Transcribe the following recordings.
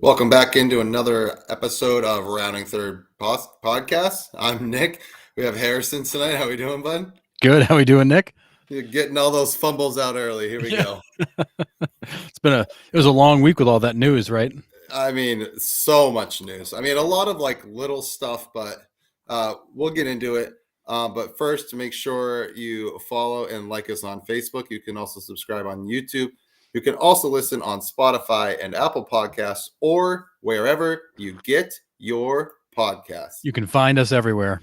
Welcome back into another episode of Rounding Third Podcast. I'm Nick. We have Harrison tonight. How we doing, bud? Good. How we doing, Nick? You're getting all those fumbles out early. Here we go. It was a long week with all that news, right? I mean, so much news. I mean, a lot of like little stuff, but we'll get into it. But first, make sure you follow and like us on Facebook. You can also subscribe on YouTube. You can also listen on Spotify and Apple Podcasts or wherever you get your podcasts. You can find us everywhere.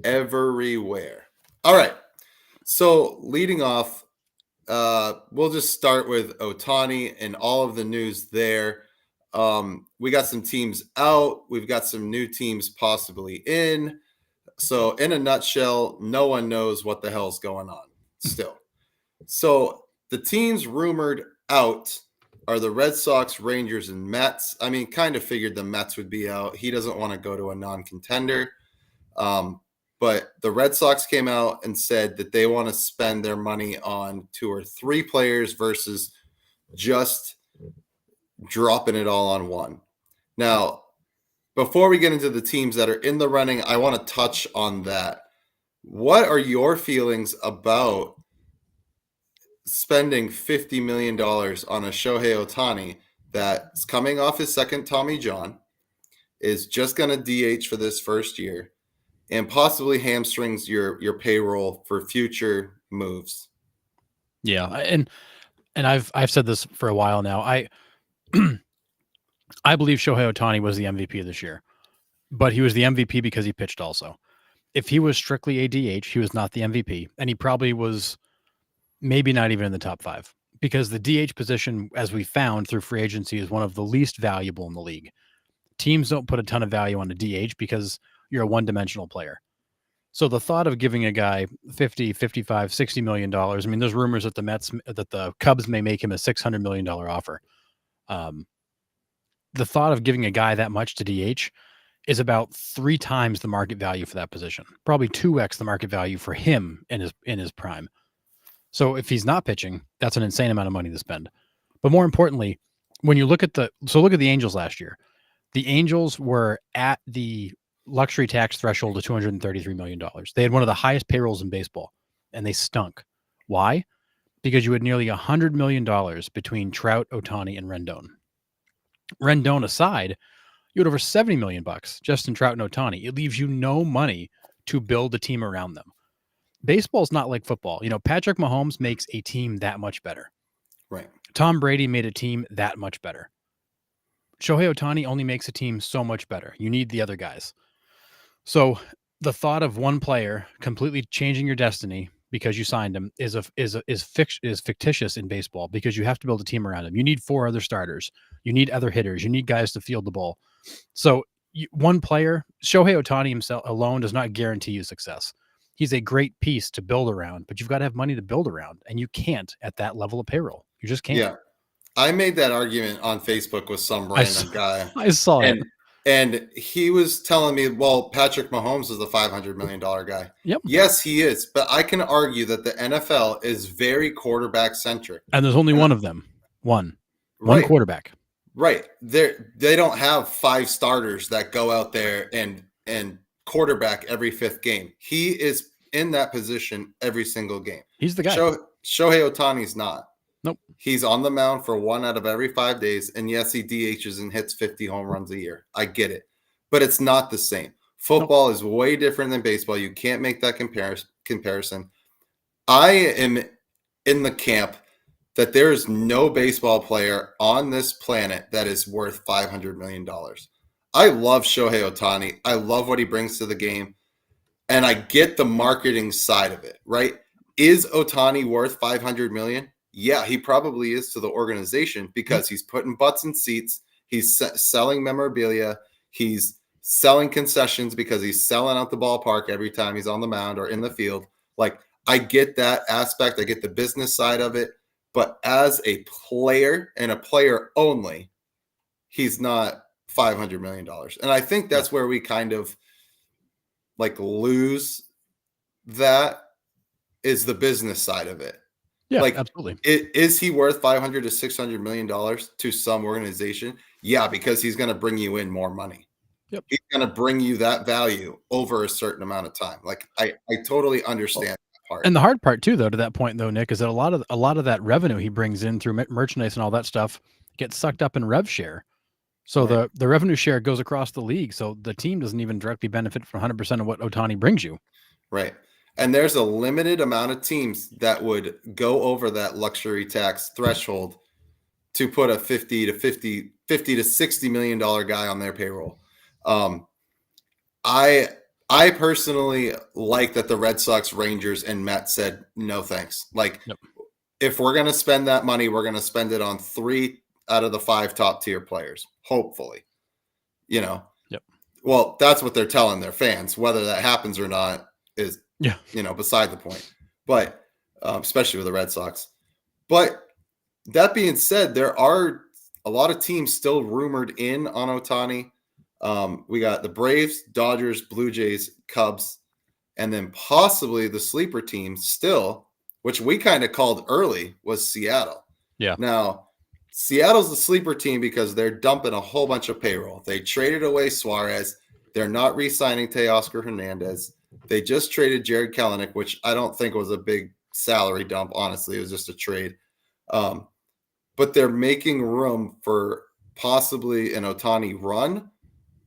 Everywhere. All right. So leading off, we'll just start with Ohtani and all of the news there. We got some teams out. We've got some new teams possibly in. So in a nutshell, no one knows what the hell's going on still. So the teams rumored out are the Red Sox, Rangers, and Mets. I mean, kind of figured the Mets would be out. He doesn't want to go to a non-contender. But the Red Sox came out and said that they want to spend their money on 2 or 3 players versus just dropping it all on one. Now, before we get into the teams that are in the running, I want to touch on that. What are your feelings about spending $50 million on a Shohei Ohtani that's coming off his second Tommy John, is just going to DH for this first year, and possibly hamstrings your payroll for future moves? Yeah, and I've said this for a while now. I believe Shohei Ohtani was the MVP of this year, but he was the MVP because he pitched also. If he was strictly a DH, he was not the MVP, and he probably was maybe not even in the top 5, because the DH position, as we found through free agency, is one of the least valuable in the league. Teams don't put a ton of value on a DH because you're a one-dimensional player. So the thought of giving a guy 50, 55, 60 million dollars, I mean, there's rumors that the Cubs may make him a $600 million offer. The thought of giving a guy that much to DH is about 3 times the market value for that position, probably 2x the market value for him in his prime. So if he's not pitching, that's an insane amount of money to spend. But more importantly, when you look at the Angels last year, the Angels were at the luxury tax threshold of $233 million. They had one of the highest payrolls in baseball, and they stunk. Why? Because you had nearly $100 million between Trout, Ohtani, and Rendon. Rendon aside, you had over $70 million just in Trout and Ohtani. It leaves you no money to build a team around them. Baseball's not like football. You know, Patrick Mahomes makes a team that much better. Right. Tom Brady made a team that much better. Shohei Ohtani only makes a team so much better. You need the other guys. So the thought of one player completely changing your destiny because you signed him is fictitious in baseball, because you have to build a team around him. You need 4 other starters. You need other hitters. You need guys to field the ball. So one player, Shohei Ohtani himself alone, does not guarantee you success. He's a great piece to build around, but you've got to have money to build around, and you can't at that level of payroll. You just can't. Yeah. I made that argument on Facebook with some random guy. I saw it. And he was telling me, well, Patrick Mahomes is the $500 million guy. Yep. Yes, he is. But I can argue that the NFL is very quarterback centric. And there's only one of them. One quarterback. Right. They don't have 5 starters that go out there and quarterback every 5th game. He is in that position every single game. He's the guy. Shohei Ohtani's not. Nope. He's on the mound for 1 out of every 5 days. And yes, he DHs and hits 50 home runs a year. I get it. But it's not the same. Football is way different than baseball. You can't make that comparison. I am in the camp that there is no baseball player on this planet that is worth $500 million. I love Shohei Ohtani. I love what he brings to the game. And I get the marketing side of it, right? Is Ohtani worth $500 million? Yeah, he probably is to the organization, because he's putting butts in seats. He's selling memorabilia. He's selling concessions because he's selling out the ballpark every time he's on the mound or in the field. Like, I get that aspect. I get the business side of it. But as a player and a player only, he's not $500 million. And I think that's where we kind of like lose that, is the business side of it. Yeah, like, absolutely. Is he worth $500 to $600 million to some organization? Yeah, because he's going to bring you in more money. Yep. He's going to bring you that value over a certain amount of time. Like I totally understand that part. And the hard part too, though, to that point, though, Nick, is that a lot of that revenue he brings in through merchandise and all that stuff gets sucked up in rev share. So Right. the revenue share goes across the league. So the team doesn't even directly benefit from 100% of what Ohtani brings you. Right. And there's a limited amount of teams that would go over that luxury tax threshold to put a 50 to 60 million dollar guy on their payroll. I personally like that the Red Sox, Rangers, and Mets said no thanks. Like, Yep. if we're gonna spend that money, we're gonna spend it on 3 out of the 5 top tier players. Hopefully, Yep. Well, that's what they're telling their fans. Whether that happens or not is beside the point. But especially with the Red Sox. But that being said, there are a lot of teams still rumored in on Ohtani. We got the Braves, Dodgers, Blue Jays, Cubs, and then possibly the sleeper team still, which we kind of called early, was Seattle. Yeah. Now, Seattle's the sleeper team because they're dumping a whole bunch of payroll. They traded away Suarez. They're not re-signing Teoscar Hernandez. They just traded Jared Kelenic, which I don't think was a big salary dump. Honestly, it was just a trade. But they're making room for possibly an Ohtani run,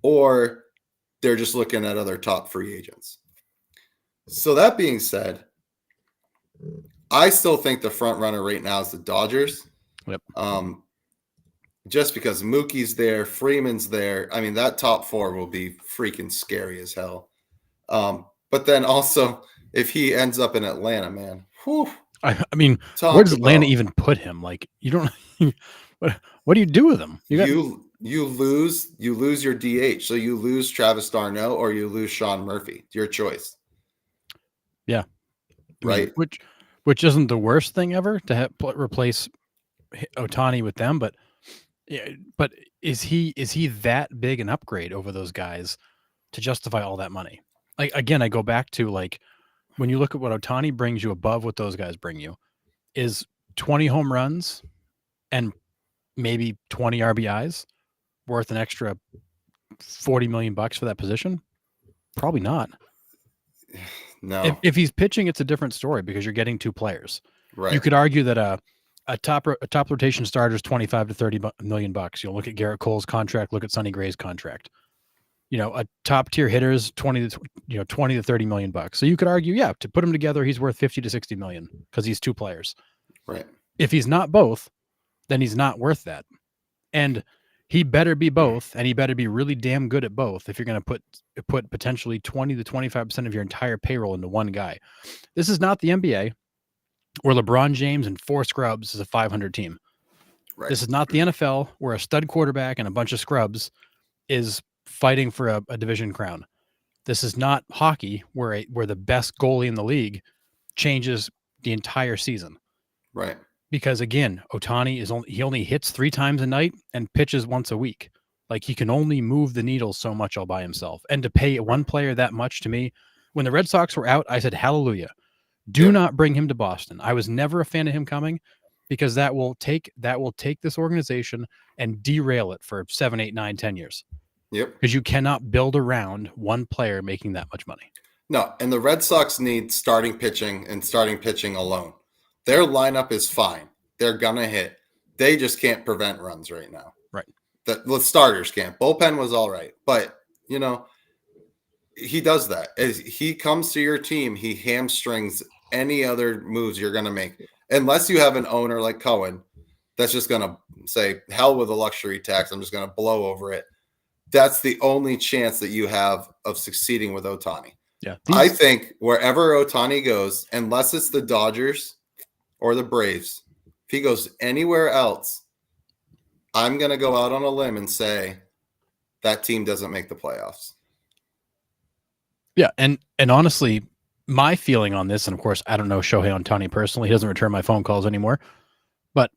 or they're just looking at other top free agents. So that being said, I still think the front runner right now is the Dodgers. Yep. Just because Mookie's there, Freeman's there. I mean, that top 4 will be freaking scary as hell. But then also, if he ends up in Atlanta, man, whew, I mean, where does Atlanta even put him? Like, you don't. What do you do with him? You lose your DH, so you lose Travis d'Arnaud or you lose Sean Murphy. Your choice. Yeah, right. Which isn't the worst thing ever to replace Ohtani with them, but is he that big an upgrade over those guys to justify all that money? Like, again, I go back to, like, when you look at what Ohtani brings you above what those guys bring you, is 20 home runs and maybe 20 RBIs worth an extra $40 million for that position? Probably not. No. If he's pitching, it's a different story because you're getting 2 players. Right. You could argue that a top rotation starter is 25 to 30 million bucks. You'll look at Garrett Cole's contract, look at Sonny Gray's contract. A top tier hitter is 20 to 30 million bucks. So you could argue, yeah, to put him together, he's worth 50 to 60 million because he's 2 players. Right. If he's not both, then he's not worth that. And he better be both, and he better be really damn good at both if you're going to put potentially 20 to 25% of your entire payroll into one guy. This is not the NBA where LeBron James and 4 scrubs is a 500 team. Right. This is not the NFL where a stud quarterback and a bunch of scrubs is fighting for a division crown. This is not hockey where the best goalie in the league changes the entire season. Right. Because again, Ohtani he only hits 3 times a night and pitches once a week. Like, he can only move the needle so much all by himself. And to pay one player that much, to me, when the Red Sox were out, I said, hallelujah. Do not bring him to Boston. I was never a fan of him coming because that will take this organization and derail it for 7, 8, 9, 10 years. Yep. Because you cannot build around one player making that much money. No, and the Red Sox need starting pitching and starting pitching alone. Their lineup is fine. They're gonna hit. They just can't prevent runs right now. Right. The starters can't. Bullpen was all right, but he does that. As he comes to your team, he hamstrings any other moves you're gonna make, unless you have an owner like Cohen that's just gonna say, "Hell with a luxury tax. I'm just gonna blow over it." That's the only chance that you have of succeeding with Ohtani. Yeah, I think wherever Ohtani goes, unless it's the Dodgers or the Braves, if he goes anywhere else, I'm going to go out on a limb and say that team doesn't make the playoffs. Yeah, and honestly, my feeling on this, and of course, I don't know Shohei Ohtani personally. He doesn't return my phone calls anymore. But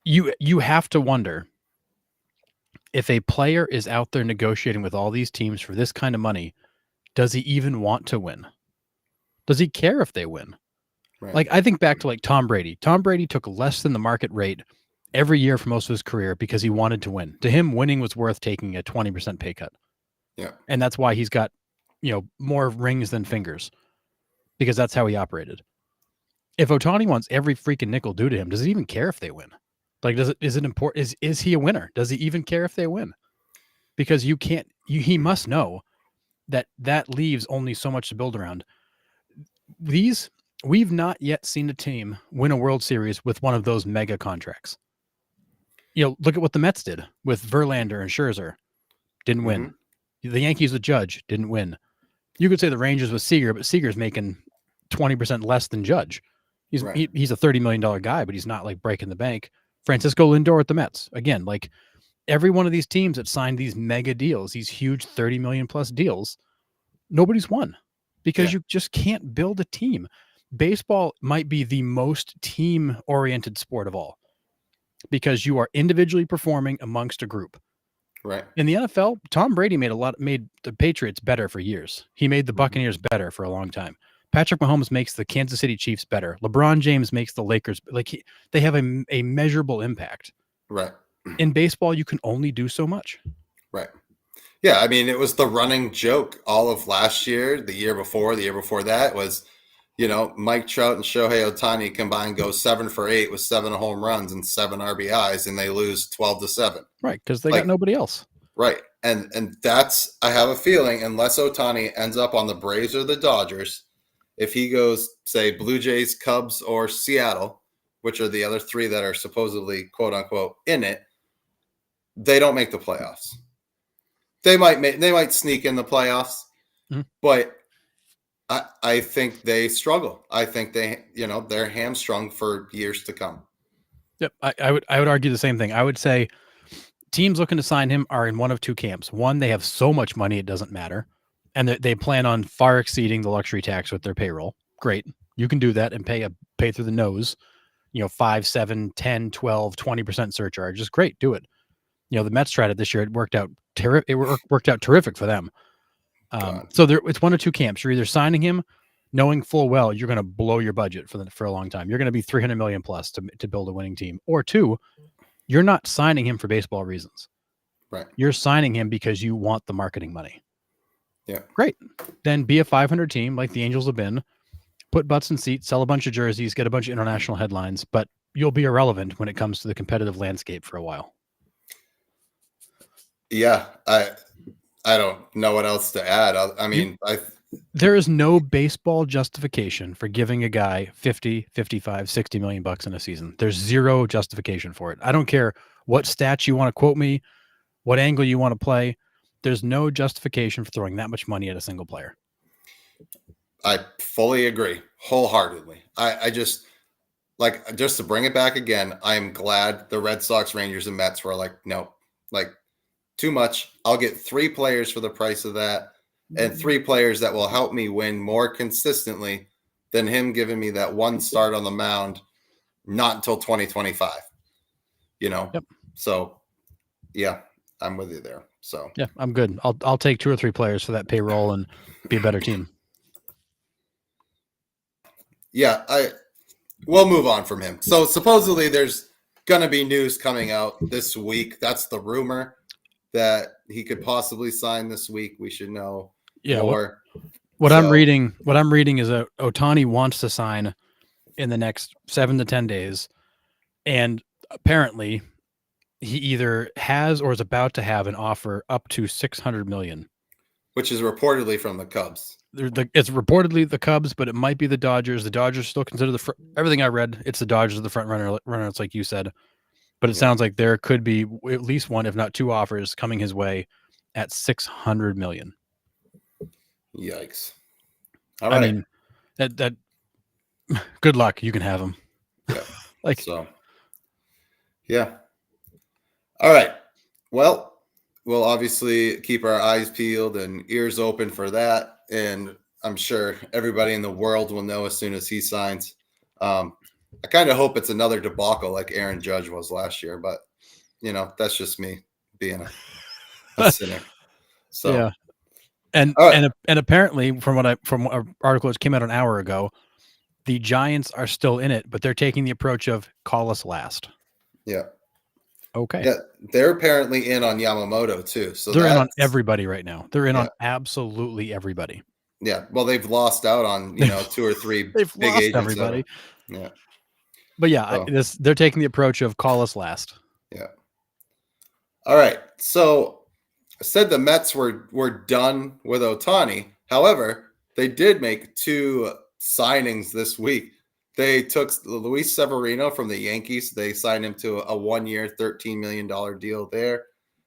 you have to wonder, if a player is out there negotiating with all these teams for this kind of money, does he even want to win? Does he care if they win? Right. Like, I think back to, like, Tom Brady. Tom Brady took less than the market rate every year for most of his career because he wanted to win. To him, winning was worth taking a 20% pay cut. Yeah. And that's why he's got, more rings than fingers, because that's how he operated. If Ohtani wants every freaking nickel due to him, does he even care if they win? Like, is it important? Is he a winner? Does he even care if they win? Because he must know that leaves only so much to build around. We've not yet seen a team win a World Series with one of those mega contracts. Look at what the Mets did with Verlander and Scherzer. Didn't win. The Yankees with Judge didn't win. You could say the Rangers with Seager, but Seager's making 20% less than Judge. He's a $30 million guy, but he's not like breaking the bank. Francisco Lindor at the Mets. Again, like every one of these teams that signed these mega deals, these huge 30 million plus deals, nobody's won because you just can't build a team. Baseball might be the most team-oriented sport of all because you are individually performing amongst a group. Right. In the NFL, Tom Brady made the Patriots better for years. He made the Buccaneers better for a long time. Patrick Mahomes makes the Kansas City Chiefs better. LeBron James makes the Lakers they have a measurable impact. Right. In baseball, you can only do so much. Right. Yeah, I mean, it was the running joke all of last year, the year before that was, Mike Trout and Shohei Ohtani combined go 7 for 8 with 7 home runs and 7 RBIs, and they lose 12-7. Right, because they got nobody else. Right, and that's, I have a feeling, unless Ohtani ends up on the Braves or the Dodgers, if he goes, say, Blue Jays, Cubs, or Seattle, which are the other 3 that are supposedly quote unquote in it, they don't make the playoffs. They might sneak in the playoffs, but I think they struggle. I think they're hamstrung for years to come. Yep, I would argue the same thing. I would say teams looking to sign him are in one of 2 camps. One, they have so much money it doesn't matter, and they plan on far exceeding the luxury tax with their payroll. Great, you can do that and pay through the nose. 5, 7, 10, 12, 20% surcharges. Great, do it. The Mets tried it this year. It worked out terrific. It worked out terrific for them. So it's one of 2 camps. You're either signing him, knowing full well you're going to blow your budget for a long time. You're going to be $300 million plus to build a winning team. Or 2, you're not signing him for baseball reasons. Right. You're signing him because you want the marketing money. Yeah. Great. Then be a 500 team like the Angels have been. Put butts in seats, sell a bunch of jerseys, get a bunch of international headlines, but you'll be irrelevant when it comes to the competitive landscape for a while. Yeah, I don't know what else to add. I mean, there is no baseball justification for giving a guy 50, 55, 60 million bucks in a season. There's zero justification for it. I don't care what stats you want to quote me, what angle you want to play. There's no justification for throwing that much money at a single player. I fully agree wholeheartedly. I just to bring it back again, I'm glad the Red Sox, Rangers, and Mets were like, no, too much. I'll get 3 players for the price of that, and 3 players that will help me win more consistently than him giving me that 1 start on the mound, not until 2025. Yep. So yeah, I'm with you there. So yeah, I'm good. I'll take 2 or 3 players for that payroll and be a better team. Yeah, we'll move on from him. So supposedly there's gonna be news coming out this week. That's the rumor that he could possibly sign this week. We should know more. What I'm reading is that Ohtani wants to sign in the next 7 to 10 days, and apparently he either has or is about to have an offer up to $600 million, which is reportedly from the Cubs. It's reportedly the Cubs, but it might be the Dodgers. The Dodgers still consider everything I read. It's the Dodgers the front runner. It's like you said, but it sounds like there could be at least 1, if not 2, offers coming his way at $600 million. Yikes! All right. I mean, that. Good luck. You can have him. Yeah. So. Yeah. All right. Well, we'll obviously keep our eyes peeled and ears open for that. And I'm sure everybody in the world will know as soon as he signs. I kind of hope it's another debacle like Aaron Judge was last year, but that's just me being a cynic. So yeah. And apparently from an article that came out an hour ago, the Giants are still in it, but they're taking the approach of call us last. Yeah. Okay. Yeah, they're apparently in on Yamamoto too. So They're in on that's everybody right now. They're in yeah, on absolutely everybody. yeah. Well, they've lost out on They've, 2 or 3 they've big lost agents that everybody. are yeah. But yeah, So they're taking the approach of call us last. yeah. All right. So I said the Mets were done with Otani. However, they did make 2 signings this week. They took Luis Severino from the Yankees. They signed him to a 1 year, $13 million deal there.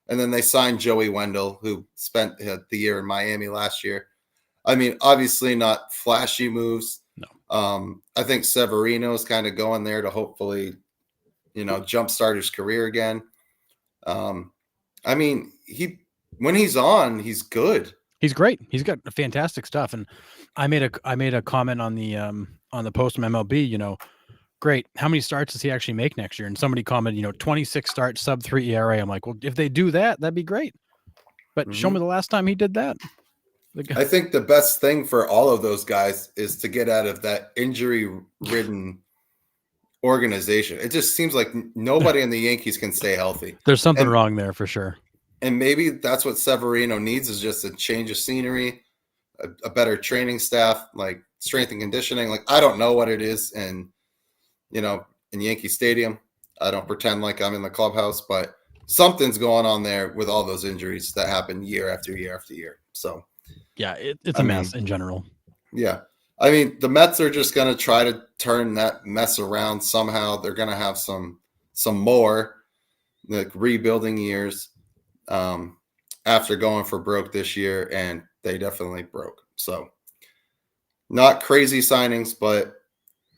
And then they signed Joey Wendell, who spent the year in Miami last year. I mean, obviously not flashy moves. No. I think Severino's kind of going there to hopefully, jumpstart his career again. I mean, when he's on, he's good. He's great. He's got fantastic stuff. And I made a comment on the post from MLB, great. How many starts does he actually make next year? And somebody commented, 26 starts, sub-3 ERA. I'm like, well, if they do that, that'd be great. But show me the last time he did that. I think the best thing for all of those guys is to get out of that injury-ridden organization. It just seems like nobody in the Yankees can stay healthy. There's something wrong there for sure. And maybe that's what Severino needs is just a change of scenery, a better training staff, like strength and conditioning. Like, I don't know what it is. And, in Yankee Stadium, I don't pretend like I'm in the clubhouse, but something's going on there with all those injuries that happen year after year after year. So, yeah, it's a mess in general. Yeah. I mean, the Mets are just going to try to turn that mess around somehow. They're going to have some more like rebuilding years after going for broke this year, and they definitely broke. So not crazy signings, but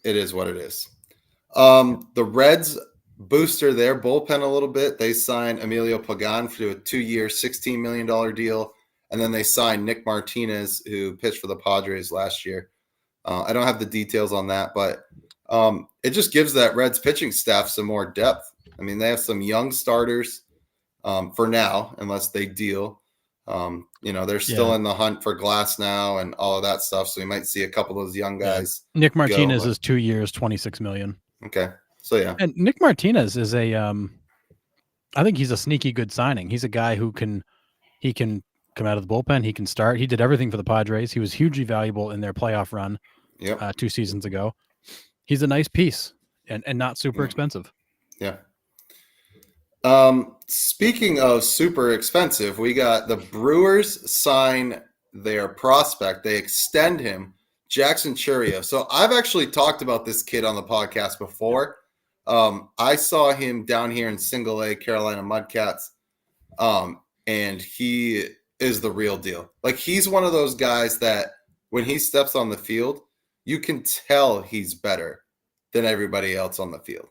it is what it is. The Reds booster their bullpen a little bit. They signed Emilio Pagan for a 2-year, $16 million deal. And then they signed Nick Martinez, who pitched for the Padres last year. I don't have the details on that, but it just gives that Reds pitching staff some more depth. I mean, they have some young starters for now, unless they deal. They're still in the hunt for Glass now and all of that stuff. So you might see a couple of those young guys. Yeah. Nick Martinez is 2 years, $26 million. Okay. So, yeah. And Nick Martinez is I think he's a sneaky good signing. He's a guy who can come out of the bullpen. He can start. He did everything for the Padres. He was hugely valuable in their playoff run 2 seasons ago. He's a nice piece and not super expensive. Yeah. Speaking of super expensive, we got the Brewers sign their prospect. They extend him, Jackson Chourio. So I've actually talked about this kid on the podcast before. I saw him down here in Single A, Carolina Mudcats. And he is the real deal. Like, he's one of those guys that when he steps on the field, you can tell he's better than everybody else on the field.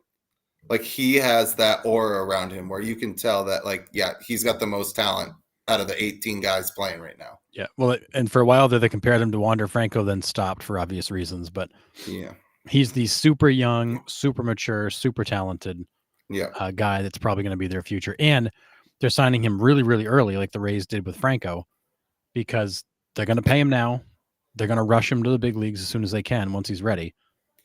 Like, he has that aura around him where you can tell that, like, yeah, he's got the most talent out of the 18 guys playing right now. Yeah. Well, and for a while there, they compared him to Wander Franco, then stopped for obvious reasons. But yeah, he's the super young, super mature, super talented guy that's probably going to be their future. And they're signing him really, really early, like the Rays did with Franco, because they're going to pay him now. They're going to rush him to the big leagues as soon as they can once he's ready.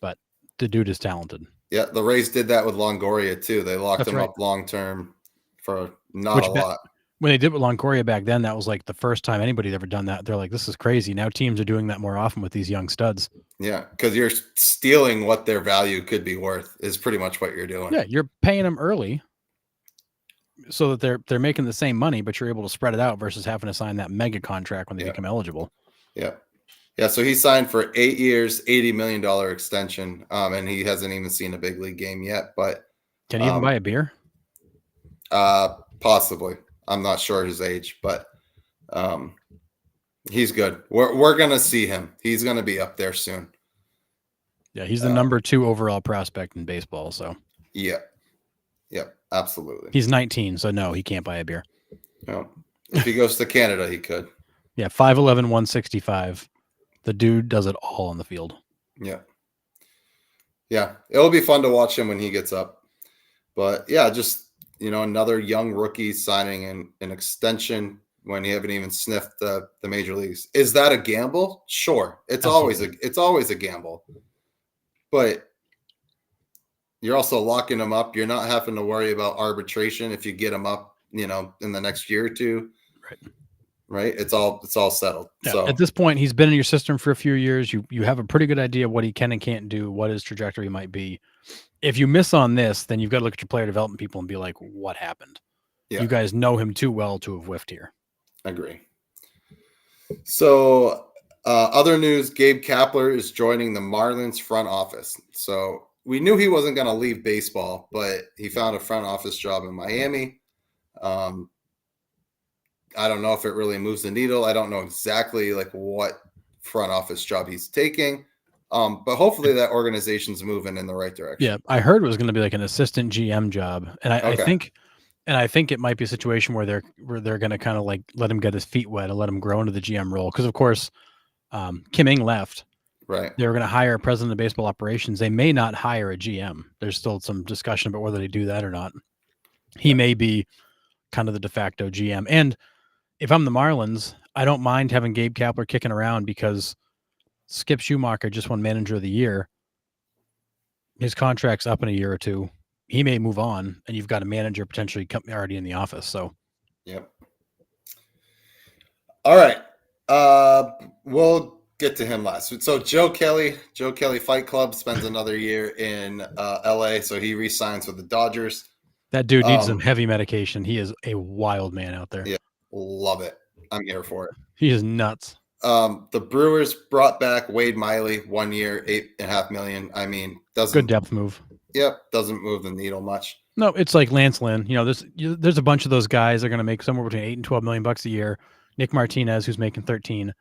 But the dude is talented. Yeah, the Rays did that with Longoria too. They locked him up long term for not a lot. When they did with Longoria back then, that was like the first time anybody had ever done that. They're like, this is crazy. Now teams are doing that more often with these young studs. Yeah, because you're stealing what their value could be worth is pretty much what you're doing. Yeah, you're paying them early so that they're making the same money, but you're able to spread it out versus having to sign that mega contract when they become eligible. Yeah. Yeah, so he signed for 8 years, $80 million extension, and he hasn't even seen a big league game yet. But can he even buy a beer? Possibly. I'm not sure his age, but he's good. We're gonna see him. He's gonna be up there soon. Yeah, he's the number 2 overall prospect in baseball. So yeah, absolutely. He's 19, so no, he can't buy a beer. No, if he goes to Canada, he could. Yeah, 5'11", 165. The dude does it all on the field. Yeah. It'll be fun to watch him when he gets up. But yeah, just another young rookie signing an extension when you haven't even sniffed the major leagues. Is that a gamble? Sure. It's always a gamble. But You're also locking him up. You're not having to worry about arbitration if you get him up, in the next year or two. Right. Right. It's all settled. Yeah. So At this point, he's been in your system for a few years. You have a pretty good idea what he can and can't do, what his trajectory might be. If you miss on this, then you've got to look at your player development people and be like, what happened? yeah, You guys know him too well to have whiffed here. agree. So other news, Gabe Kapler is joining the Marlins front office. So we knew he wasn't going to leave baseball, but he found a front office job in Miami. I don't know if it really moves the needle. I don't know exactly like what front office job he's taking. But hopefully that organization's moving in the right direction. Yeah, I heard it was going to be like an assistant GM job, and I think it might be a situation where they're going to kind of like let him get his feet wet and let him grow into the GM role. Because of course, Kim Ng left. Right. They were going to hire a president of baseball operations. They may not hire a GM. There's still some discussion about whether they do that or not. He may be kind of the de facto GM. And if I'm the Marlins, I don't mind having Gabe Kapler kicking around because Skip Schumacher just won Manager of the Year. His contract's up in a year or two. He may move on, and you've got a manager potentially already in the office. So, yep. All right. We'll get to him last. So Joe Kelly Fight Club spends another year in LA. So he re-signs with the Dodgers. That dude needs some heavy medication. He is a wild man out there. Yeah. Love it. I'm here for it. He is nuts. The Brewers brought back Wade Miley, 1 year, $8.5 million. I mean, doesn't good depth move. Yep, doesn't move the needle much. No, it's like Lance Lynn. There's a bunch of those guys that are going to make somewhere between $8 and $12 million a year. Nick Martinez, who's making 13,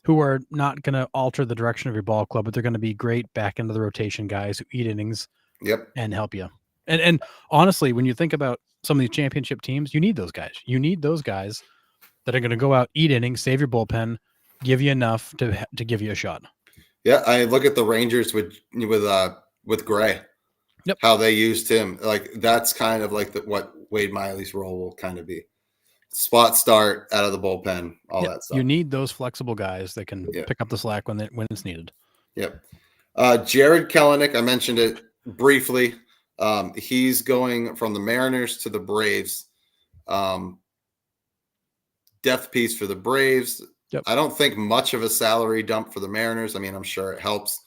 who are not going to alter the direction of your ball club, but they're going to be great back into the rotation guys who eat innings. Yep, and help you. And honestly, when you think about some of these championship teams, you need those guys. You need those guys that are going to go out, eat innings, save your bullpen, give you enough to give you a shot. Yeah, I look at the Rangers with Gray. Yep. How they used him. Like that's kind of like what Wade Miley's role will kind of be. Spot start out of the bullpen, all that stuff. You need those flexible guys that can pick up the slack when it's needed. Yep. Jared Kelenic, I mentioned it briefly. He's going from the Mariners to the Braves. Depth piece for the Braves. Yep. I don't think much of a salary dump for the Mariners. I mean, I'm sure it helps.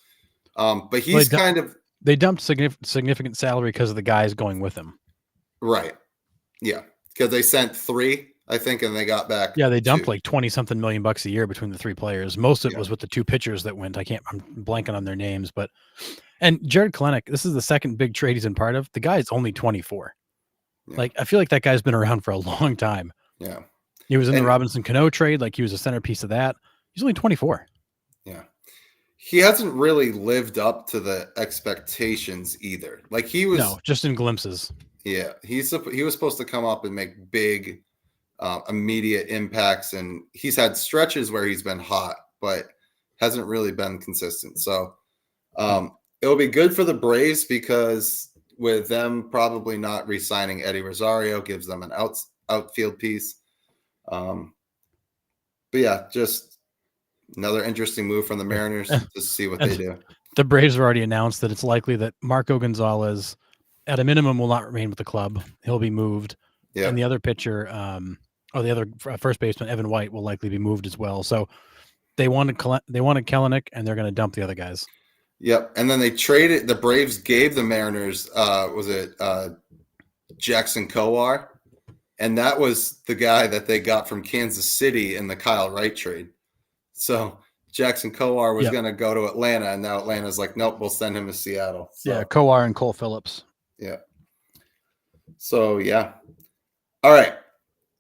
But he's they dumped significant salary because of the guys going with him. Right. Yeah. Because they sent 3, I think, and they got back. Yeah, they dumped like 20-something million bucks a year between the 3 players. Most of it was with the 2 pitchers that went. I'm blanking on their names, and Jared Kelenic, this is the second big trade he's been part of. The guy is only 24. Yeah. Like, I feel like that guy's been around for a long time. Yeah. He was in the Robinson Cano trade. Like, he was a centerpiece of that. He's only 24. Yeah. He hasn't really lived up to the expectations either. Like he was just in glimpses. Yeah, he was supposed to come up and make big, immediate impacts, and he's had stretches where he's been hot, but hasn't really been consistent. So it'll be good for the Braves because with them probably not re-signing Eddie Rosario gives them an outfield piece. But yeah, just another interesting move from the Mariners to see what they do. The Braves have already announced that it's likely that Marco Gonzalez, at a minimum, will not remain with the club. He'll be moved. Yeah. And the other pitcher, the other first baseman, Evan White, will likely be moved as well. So they wanted Kelenic, and they're going to dump the other guys. Yep. And then they traded. The Braves gave the Mariners, Jackson Kowar, and that was the guy that they got from Kansas City in the Kyle Wright trade. So Jackson Kowar was going to go to Atlanta, and now Atlanta's like, nope, we'll send him to Seattle. So, yeah, Kowar and Cole Phillips. Yeah. So, yeah. All right.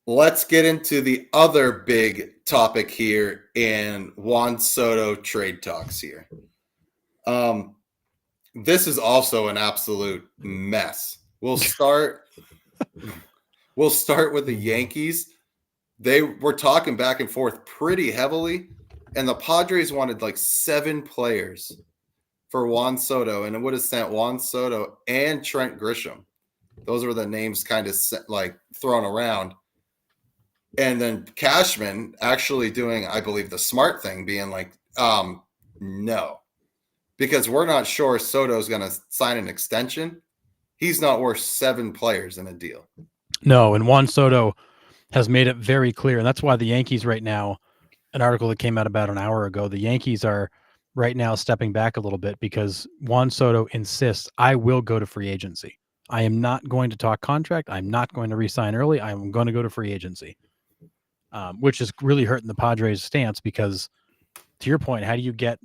Let's get into the other big topic here in Juan Soto trade talks here. This is also an absolute mess. We'll start with the Yankees. They were talking back and forth pretty heavily. And the Padres wanted like 7 players for Juan Soto, and it would have sent Juan Soto and Trent Grisham. Those were the names kind of like thrown around. And then Cashman actually doing, I believe, the smart thing, being like, no, because we're not sure Soto's going to sign an extension he's not worth 7 players in a deal. No, and Juan Soto has made it very clear, and that's why the Yankees right now, an article that came out about an hour ago, the Yankees are right now stepping back a little bit because Juan Soto insists, I will go to free agency. I am not going to talk contract. I'm not going to re-sign early. I'm going to go to free agency, which is really hurting the Padres' stance because, to your point, how do you get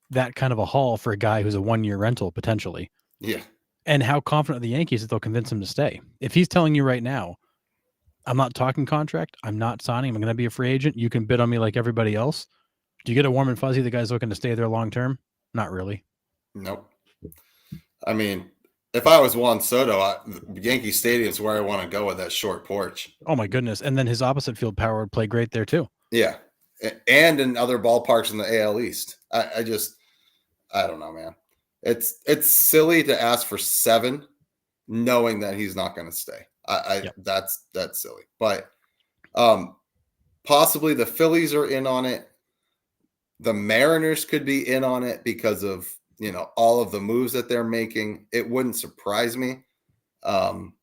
that kind of a haul for a guy who's a 1-year rental potentially? Yeah. And how confident are the Yankees that they'll convince him to stay? If he's telling you right now, I'm not talking contract, I'm not signing, I'm going to be a free agent, you can bid on me like everybody else. Do you get a warm and fuzzy the guy's looking to stay there long term? Not really. Nope. I mean, if I was Juan Soto, Yankee Stadium's where I want to go with that short porch. Oh my goodness. And then his opposite field power would play great there too. Yeah. And in other ballparks in the AL East. I don't know, man. It's silly to ask for 7 knowing that he's not going to stay. Yep. That's silly. But possibly the Phillies are in on it. The Mariners could be in on it because of, all of the moves that they're making. It wouldn't surprise me. And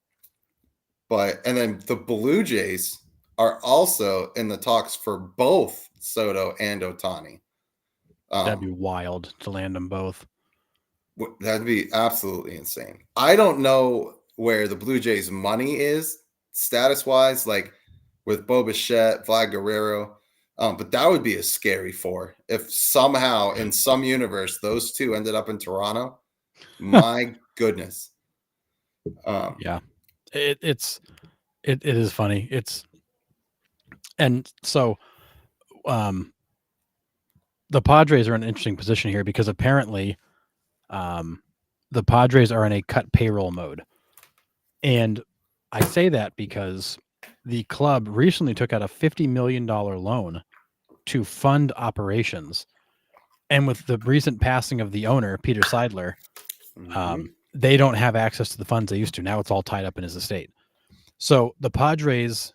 then the Blue Jays are also in the talks for both Soto and Ohtani. That'd be wild to land them both. That'd be absolutely insane. I don't know where the Blue Jays' money is status-wise, like with Bo Bichette, Vlad Guerrero. But that would be a scary 4 if somehow in some universe those 2 ended up in Toronto. My goodness. Yeah, it is funny. And so the Padres are in an interesting position here because apparently the Padres are in a cut payroll mode. And I say that because the club recently took out a $50 million loan to fund operations. And with the recent passing of the owner, Peter Seidler, they don't have access to the funds they used to. Now it's all tied up in his estate. So the Padres,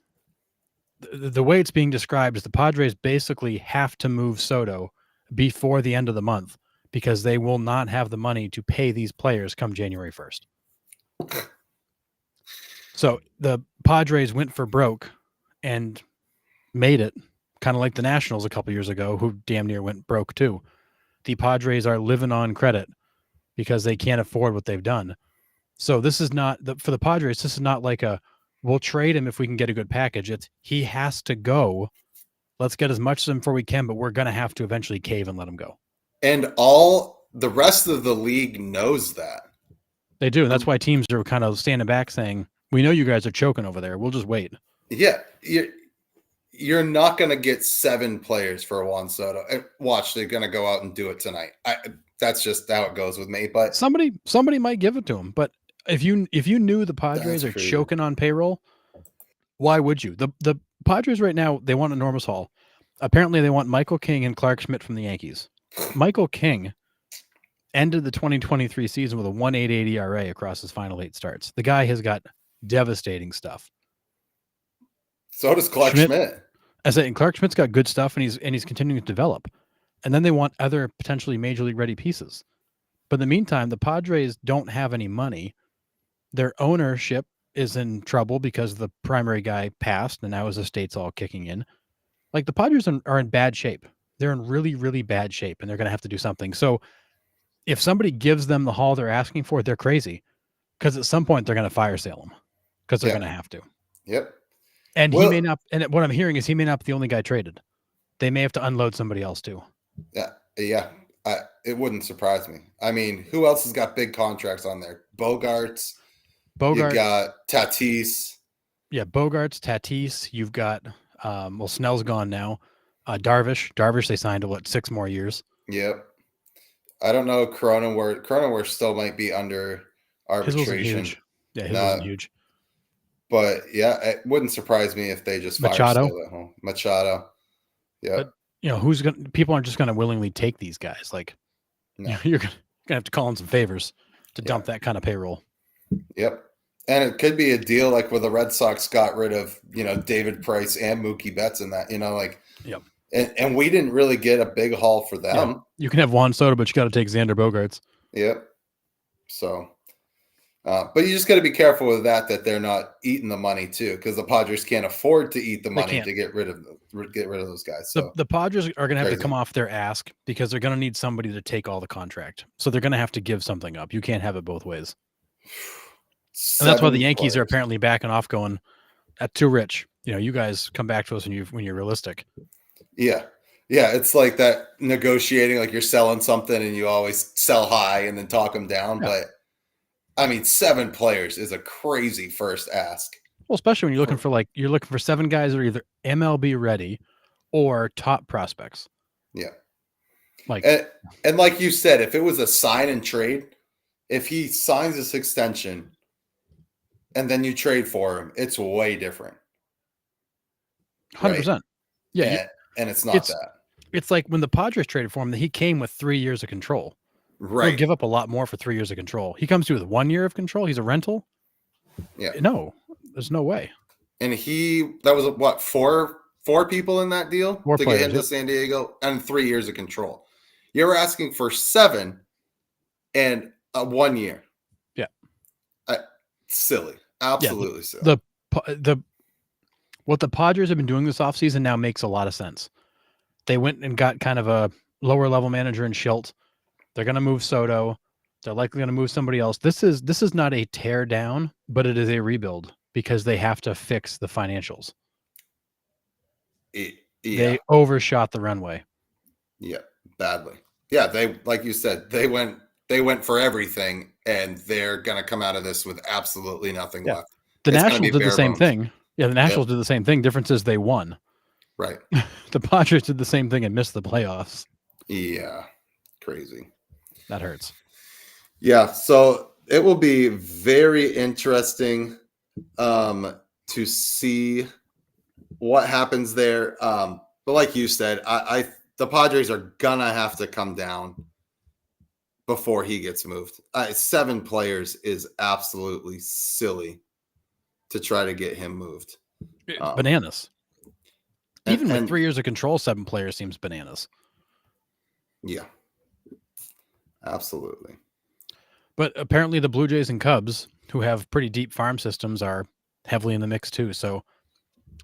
the way it's being described is the Padres basically have to move Soto before the end of the month because they will not have the money to pay these players come January 1st. So the Padres went for broke and made it, kind of like the Nationals a couple years ago, who damn near went broke too. The Padres are living on credit because they can't afford what they've done. So this is not for the Padres. This is not like we'll trade him if we can get a good package. It's he has to go. Let's get as much of him for we can, but we're going to have to eventually cave and let him go. And all the rest of the league knows that. They do. And that's why teams are kind of standing back saying, we know you guys are choking over there. We'll just wait. Yeah. You're not going to get 7 players for Juan Soto. Watch, they're going to go out and do it tonight. That's just how it goes with me. But somebody might give it to him. But if you knew the Padres are choking on payroll, why would you? The Padres right now, they want enormous haul. Apparently, they want Michael King and Clark Schmidt from the Yankees. Michael King ended the 2023 season with a 1.88 ERA across his final 8 starts. The guy has got devastating stuff. So does Clark Schmidt. I say, and Clark Schmidt's got good stuff, and he's continuing to develop. And then they want other potentially major league ready pieces. But in the meantime, the Padres don't have any money. Their ownership is in trouble because the primary guy passed, and now his estate's all kicking in. Like the Padres are in bad shape. They're in really, really bad shape, and they're going to have to do something. So if somebody gives them the haul they're asking for, they're crazy. Because at some point they're going to fire sale him. Because they're going to have to. Yep. And he may not. And what I'm hearing is he may not be the only guy traded. They may have to unload somebody else too. Yeah. It wouldn't surprise me. I mean, who else has got big contracts on there? Bogarts. You got Tatis. Yeah, Bogarts, Tatis. You've got Snell's gone now. Darvish. They signed to 6 more years. Yep. I don't know. Cronenworth still might be under arbitration. His wasn't huge. Yeah, his wasn't huge. But yeah, it wouldn't surprise me if they just fire sale at home. Machado. Yeah. But people aren't just gonna willingly take these guys. Like you're gonna have to call in some favors to dump that kind of payroll. Yep. And it could be a deal like where the Red Sox got rid of, David Price and Mookie Betts and that, Yep. And we didn't really get a big haul for them. Yeah. You can have Juan Soto, but you got to take Xander Bogaerts. Yep. So But you just got to be careful with that they're not eating the money too, because the Padres can't afford to eat the They money can't. to get rid of those guys. So The Padres are going to have to crazy. come off their ask because they're going to need somebody to take all the contract. So they're going to have to give something up. You can't have it both ways. And that's why the 7 Yankees are players. apparently backing off, going, "That's too rich. You guys come back to us when you're realistic." Yeah. Yeah, it's like that negotiating, like you're selling something and you always sell high and then talk them down. Yeah. But I mean, 7 players is a crazy first ask. Well, especially when you're looking for 7 guys that are either MLB ready or top prospects. Yeah. Like, and like you said, if it was a sign and trade, if he signs this extension and then you trade for him, it's way different. 100%. Right? Yeah. And it's not that. It's like when the Padres traded for him, that he came with 3 years of control. Right. He'll give up a lot more for 3 years of control. He comes to you with 1 year of control. He's a rental. Yeah. No, there's no way. And that was what, four people in that deal 4 to players, get into yep. San Diego, and 3 years of control. You're asking for 7 and 1 year. Yeah. Silly. Absolutely silly. What the Padres have been doing this offseason now makes a lot of sense. They went and got kind of a lower level manager in Schilt. They're going to move Soto. They're likely going to move somebody else. This is not a tear down, but it is a rebuild because they have to fix the financials. They overshot the runway. Yeah, badly. Yeah, they, like you said, they went for everything, and they're going to come out of this with absolutely nothing left. The Nationals did the same thing. Yeah, the Nationals did the same thing. Difference is they won. Right. The Padres did the same thing and missed the playoffs. Yeah, crazy. That hurts. Yeah, so it will be very interesting to see what happens there. But like you said, the Padres are gonna have to come down before he gets moved. 7 players is absolutely silly to try to get him moved. Bananas. Even with 3 years of control, 7 players seems bananas. Yeah, absolutely. But apparently the Blue Jays and Cubs, who have pretty deep farm systems, are heavily in the mix too. So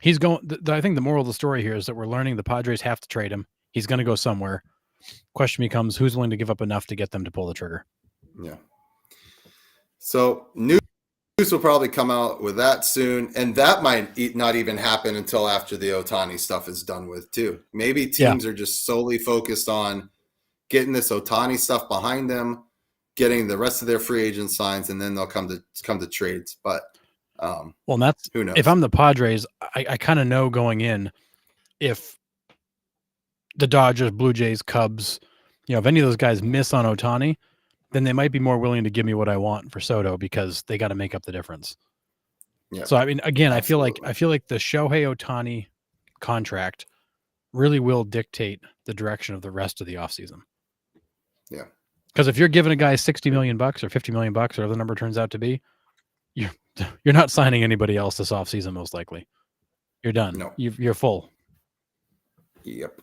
he's going. I think the moral of the story here is that we're learning the Padres have to trade him. He's going to go somewhere. Question becomes, who's willing to give up enough to get them to pull the trigger? Yeah. So news will probably come out with that soon, and that might not even happen until after the Ohtani stuff is done with too. Maybe teams are just solely focused on getting this Ohtani stuff behind them, getting the rest of their free agent signs, and then they'll come to trades. But well, and that's who knows? If I'm the Padres, I kind of know going in, if the Dodgers, Blue Jays, Cubs, if any of those guys miss on Ohtani, then they might be more willing to give me what I want for Soto because they got to make up the difference. Yeah. So I mean, again, Absolutely. I feel like the Shohei Ohtani contract really will dictate the direction of the rest of the offseason. Yeah. Because if you're giving a guy $60 million or $50 million, or whatever the number turns out to be, you're not signing anybody else this offseason, most likely. You're done. No. You're full. Yep.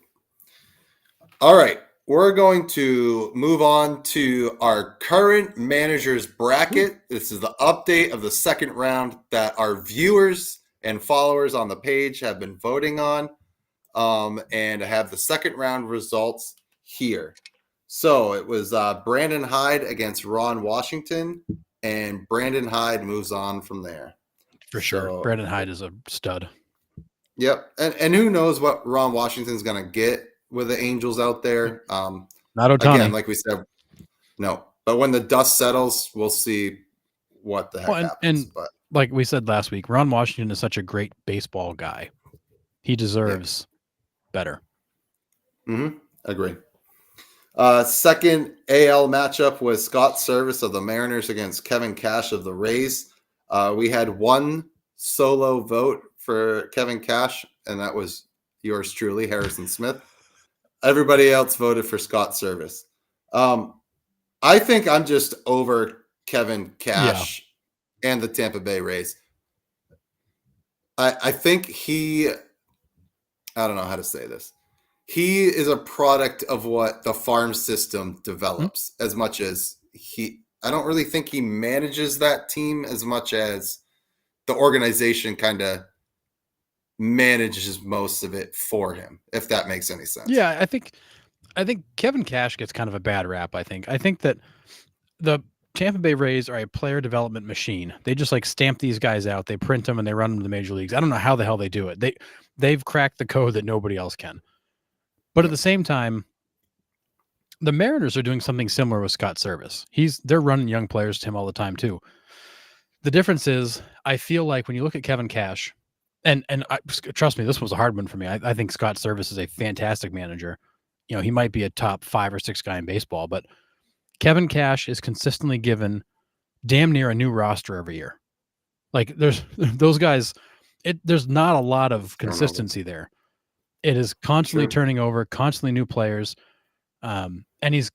All right. We're going to move on to our current managers bracket. This is the update of the second round that our viewers and followers on the page have been voting on. And I have the second round results here. So it was Brandon Hyde against Ron Washington, and Brandon Hyde moves on from there. For sure. Brandon Hyde is a stud. Yep. And who knows what Ron Washington's going to get with the Angels out there. Not Ohtani. Again, like we said, no. But when the dust settles, we'll see what the heck happens. But like we said last week, Ron Washington is such a great baseball guy. He deserves better. Agree. Second AL matchup was Scott Service of the Mariners against Kevin Cash of the Rays. We had one solo vote for Kevin Cash, and that was yours truly, Harrison Smith. Everybody else voted for Scott Service. I think I'm just over Kevin Cash and the Tampa Bay Rays. I think I don't know how to say this. He is a product of what the farm system develops as much as I don't really think he manages that team as much as the organization kind of manages most of it for him, if that makes any sense. Yeah, I think Kevin Cash gets kind of a bad rap. I think that the Tampa Bay Rays are a player development machine. They just like stamp these guys out, they print them, and they run them to the major leagues. I don't know how the hell they do it. They've cracked the code that nobody else can. But at the same time, the Mariners are doing something similar with Scott Service. They're running young players to him all the time too. The difference is, I feel like when you look at Kevin Cash, and trust me, this was a hard one for me. I think Scott Service is a fantastic manager. You know, he might be a top 5 or 6 guy in baseball, but Kevin Cash is consistently given damn near a new roster every year. Like there's those guys, there's not a lot of consistency there. It is constantly turning over, constantly new players. And he's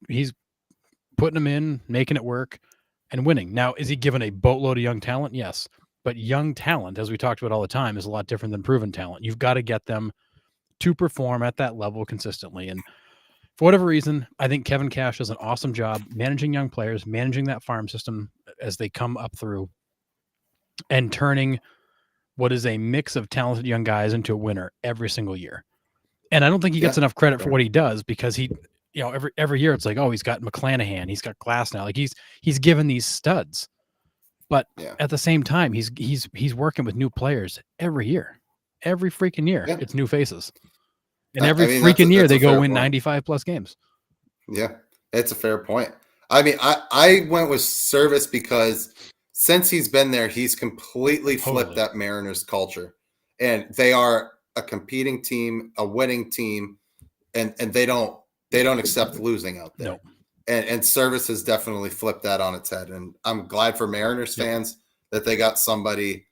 putting them in, making it work, and winning. Now, is he given a boatload of young talent? Yes. But young talent, as we talked about all the time, is a lot different than proven talent. You've got to get them to perform at that level consistently. And for whatever reason, I think Kevin Cash does an awesome job managing young players, managing that farm system as they come up through, and turning what is a mix of talented young guys into a winner every single year. And I don't think he gets enough credit for what he does, because he, you know, every year it's like, oh, he's got McClanahan, he's got Glass now. Like he's given these studs. But at the same time, he's working with new players every year. Every freaking year, it's new faces. And every freaking year, they go win 95 plus games. Yeah, it's a fair point. I mean, I went with Service because since he's been there, he's completely flipped that Mariners culture. And they are a competing team, a winning team, and they don't accept losing out there. No. And Service has definitely flipped that on its head. And I'm glad for Mariners fans that they got somebody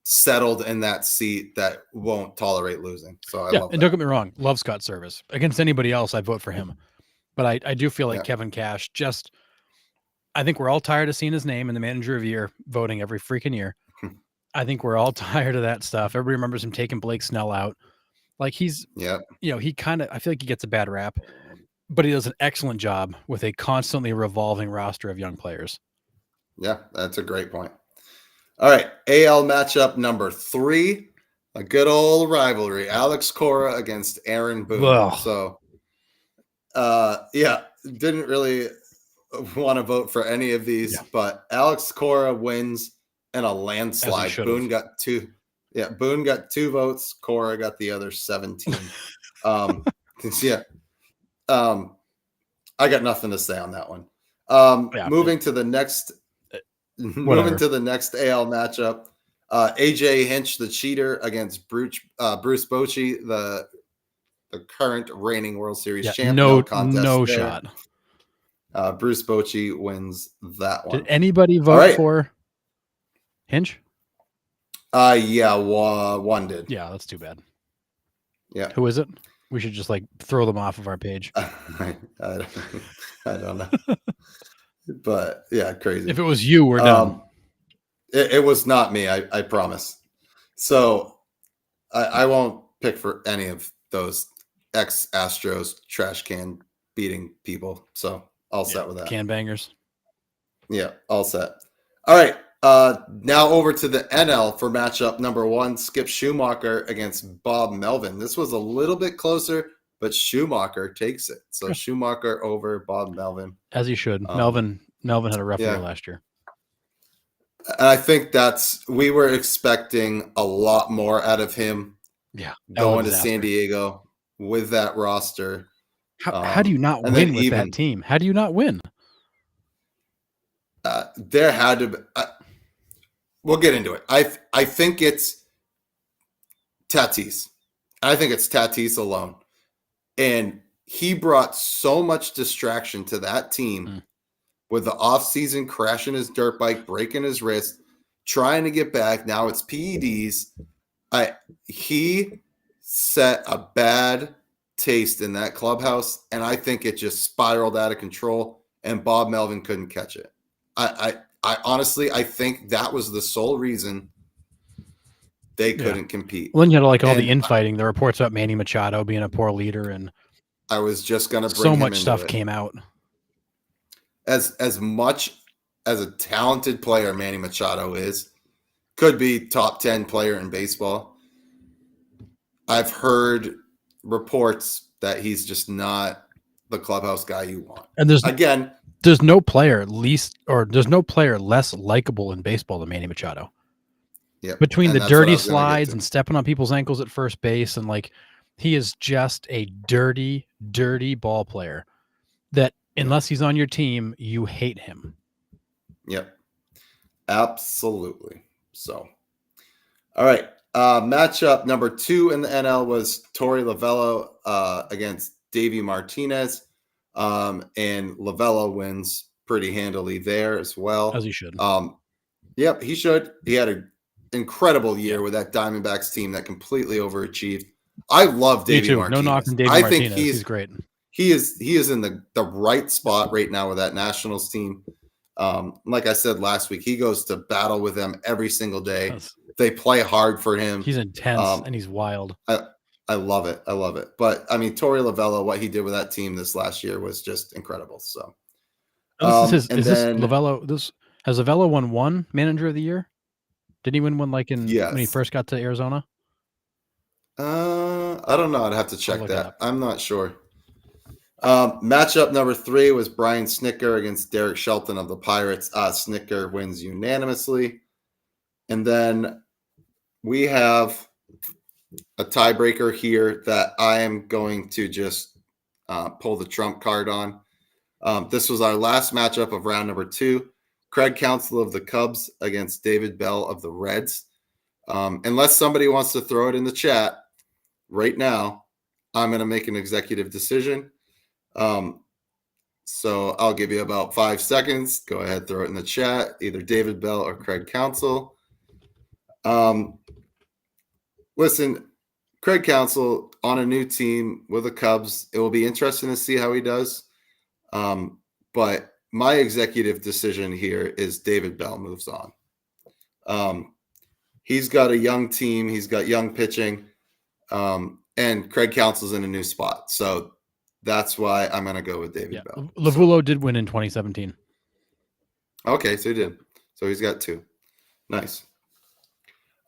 settled in that seat that won't tolerate losing. So I love that. And don't get me wrong, love Scott Service. Against anybody else, I'd vote for him. But I do feel like Kevin Cash I think we're all tired of seeing his name in the manager of the year voting every freaking year. I think we're all tired of that stuff. Everybody remembers him taking Blake Snell out. Like he's, you know, he kind of, I feel like he gets a bad rap, but he does an excellent job with a constantly revolving roster of young players. Yeah, that's a great point. All right, AL matchup number 3, a good old rivalry. Alex Cora against Aaron Boone. Ugh. So, didn't really want to vote for any of these, but Alex Cora wins in a landslide. Boone got 2. Yeah, Boone got 2 votes. Cora got the other 17. I got nothing to say on that one. Moving to the next AL matchup, AJ Hinch, the cheater, against Bruce Bochy, the current reigning World Series champion. No shot. Bruce Bochy wins that one. Did anybody vote for Hinch? One did. Yeah, that's too bad. Yeah. Who is it? We should just like throw them off of our page. I don't know. But yeah, crazy. If it was you, we're done. It was not me, I promise. So I won't pick for any of those ex-Astros trash can beating people. So all set with that. Can bangers. Yeah, all set. All right. Now over to the NL for matchup number 1, Skip Schumacher against Bob Melvin. This was a little bit closer, but Schumacher takes it. So Schumacher over Bob Melvin. As he should. Melvin had a rough year last year. And I think we were expecting a lot more out of him. Yeah. Going to San Diego with that roster. How do you not win with that team? How do you not win? There had to be. We'll get into it. I think it's Tatis. I think it's Tatis alone. And he brought so much distraction to that team with the offseason crashing his dirt bike, breaking his wrist, trying to get back. Now it's PEDs. He set a bad taste in that clubhouse, and I think it just spiraled out of control, and Bob Melvin couldn't catch it. I honestly, I think that was the sole reason they couldn't compete. Well, then you had all the infighting, the reports about Manny Machado being a poor leader, and I was just going to bring so much stuff came out. as much as a talented player Manny Machado is, could be top 10 player in baseball. I've heard reports that he's just not the clubhouse guy you want. And there's no player less likable in baseball than Manny Machado. Yep. Between And the that's what I dirty was gonna get slides to. and stepping on people's ankles at first base, and like he is just a dirty, dirty ball player that unless he's on your team, you hate him. Yep. Absolutely. So, all right. Matchup number 2 in the NL was Torey Lovullo against Davey Martinez. And Lovullo wins pretty handily there as well. As he should. Yep, he should. He had an incredible year with that Diamondbacks team that completely overachieved. I love Davey Martinez. No knock on Davey Martinez. He's great. He is in the right spot right now with that Nationals team. Like I said last week, he goes to battle with them every single day. Yes. They play hard for him. He's intense and he's wild. I love it. I love it. But I mean, Torey Lovullo, what he did with that team this last year was just incredible. So, Has Lovullo won one Manager of the Year? Didn't he win one when he first got to Arizona? I don't know. I'd have to check that. I'm not sure. Matchup number 3 was Brian Snitker against Derek Shelton of the Pirates. Snitker wins unanimously. And then we have a tiebreaker here that I am going to just pull the trump card on. This was our last matchup of round number 2. Craig Counsell of the Cubs against David Bell of the Reds. Unless somebody wants to throw it in the chat right now, I'm going to make an executive decision. So I'll give you about 5 seconds. Go ahead, throw it in the chat, either David Bell or Craig Counsell. Listen, Craig Counsell on a new team with the Cubs. It will be interesting to see how he does. But my executive decision here is David Bell moves on. He's got a young team. He's got young pitching. And Craig Counsell's in a new spot. So that's why I'm going to go with David Bell. Lovullo did win in 2017. Okay, so he did. So he's got 2. Nice.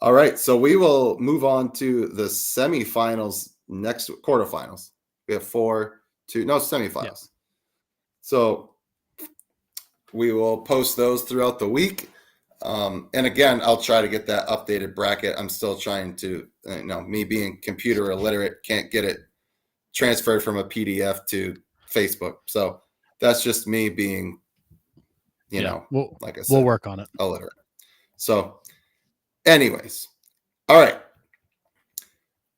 All right, so we will move on to the semifinals next quarterfinals. We have semifinals. Yeah. So we will post those throughout the week. And again, I'll try to get that updated bracket. I'm still trying to, me being computer illiterate, can't get it transferred from a PDF to Facebook. So that's just me being, like I said, we'll work on it. Illiterate. So anyways, all right.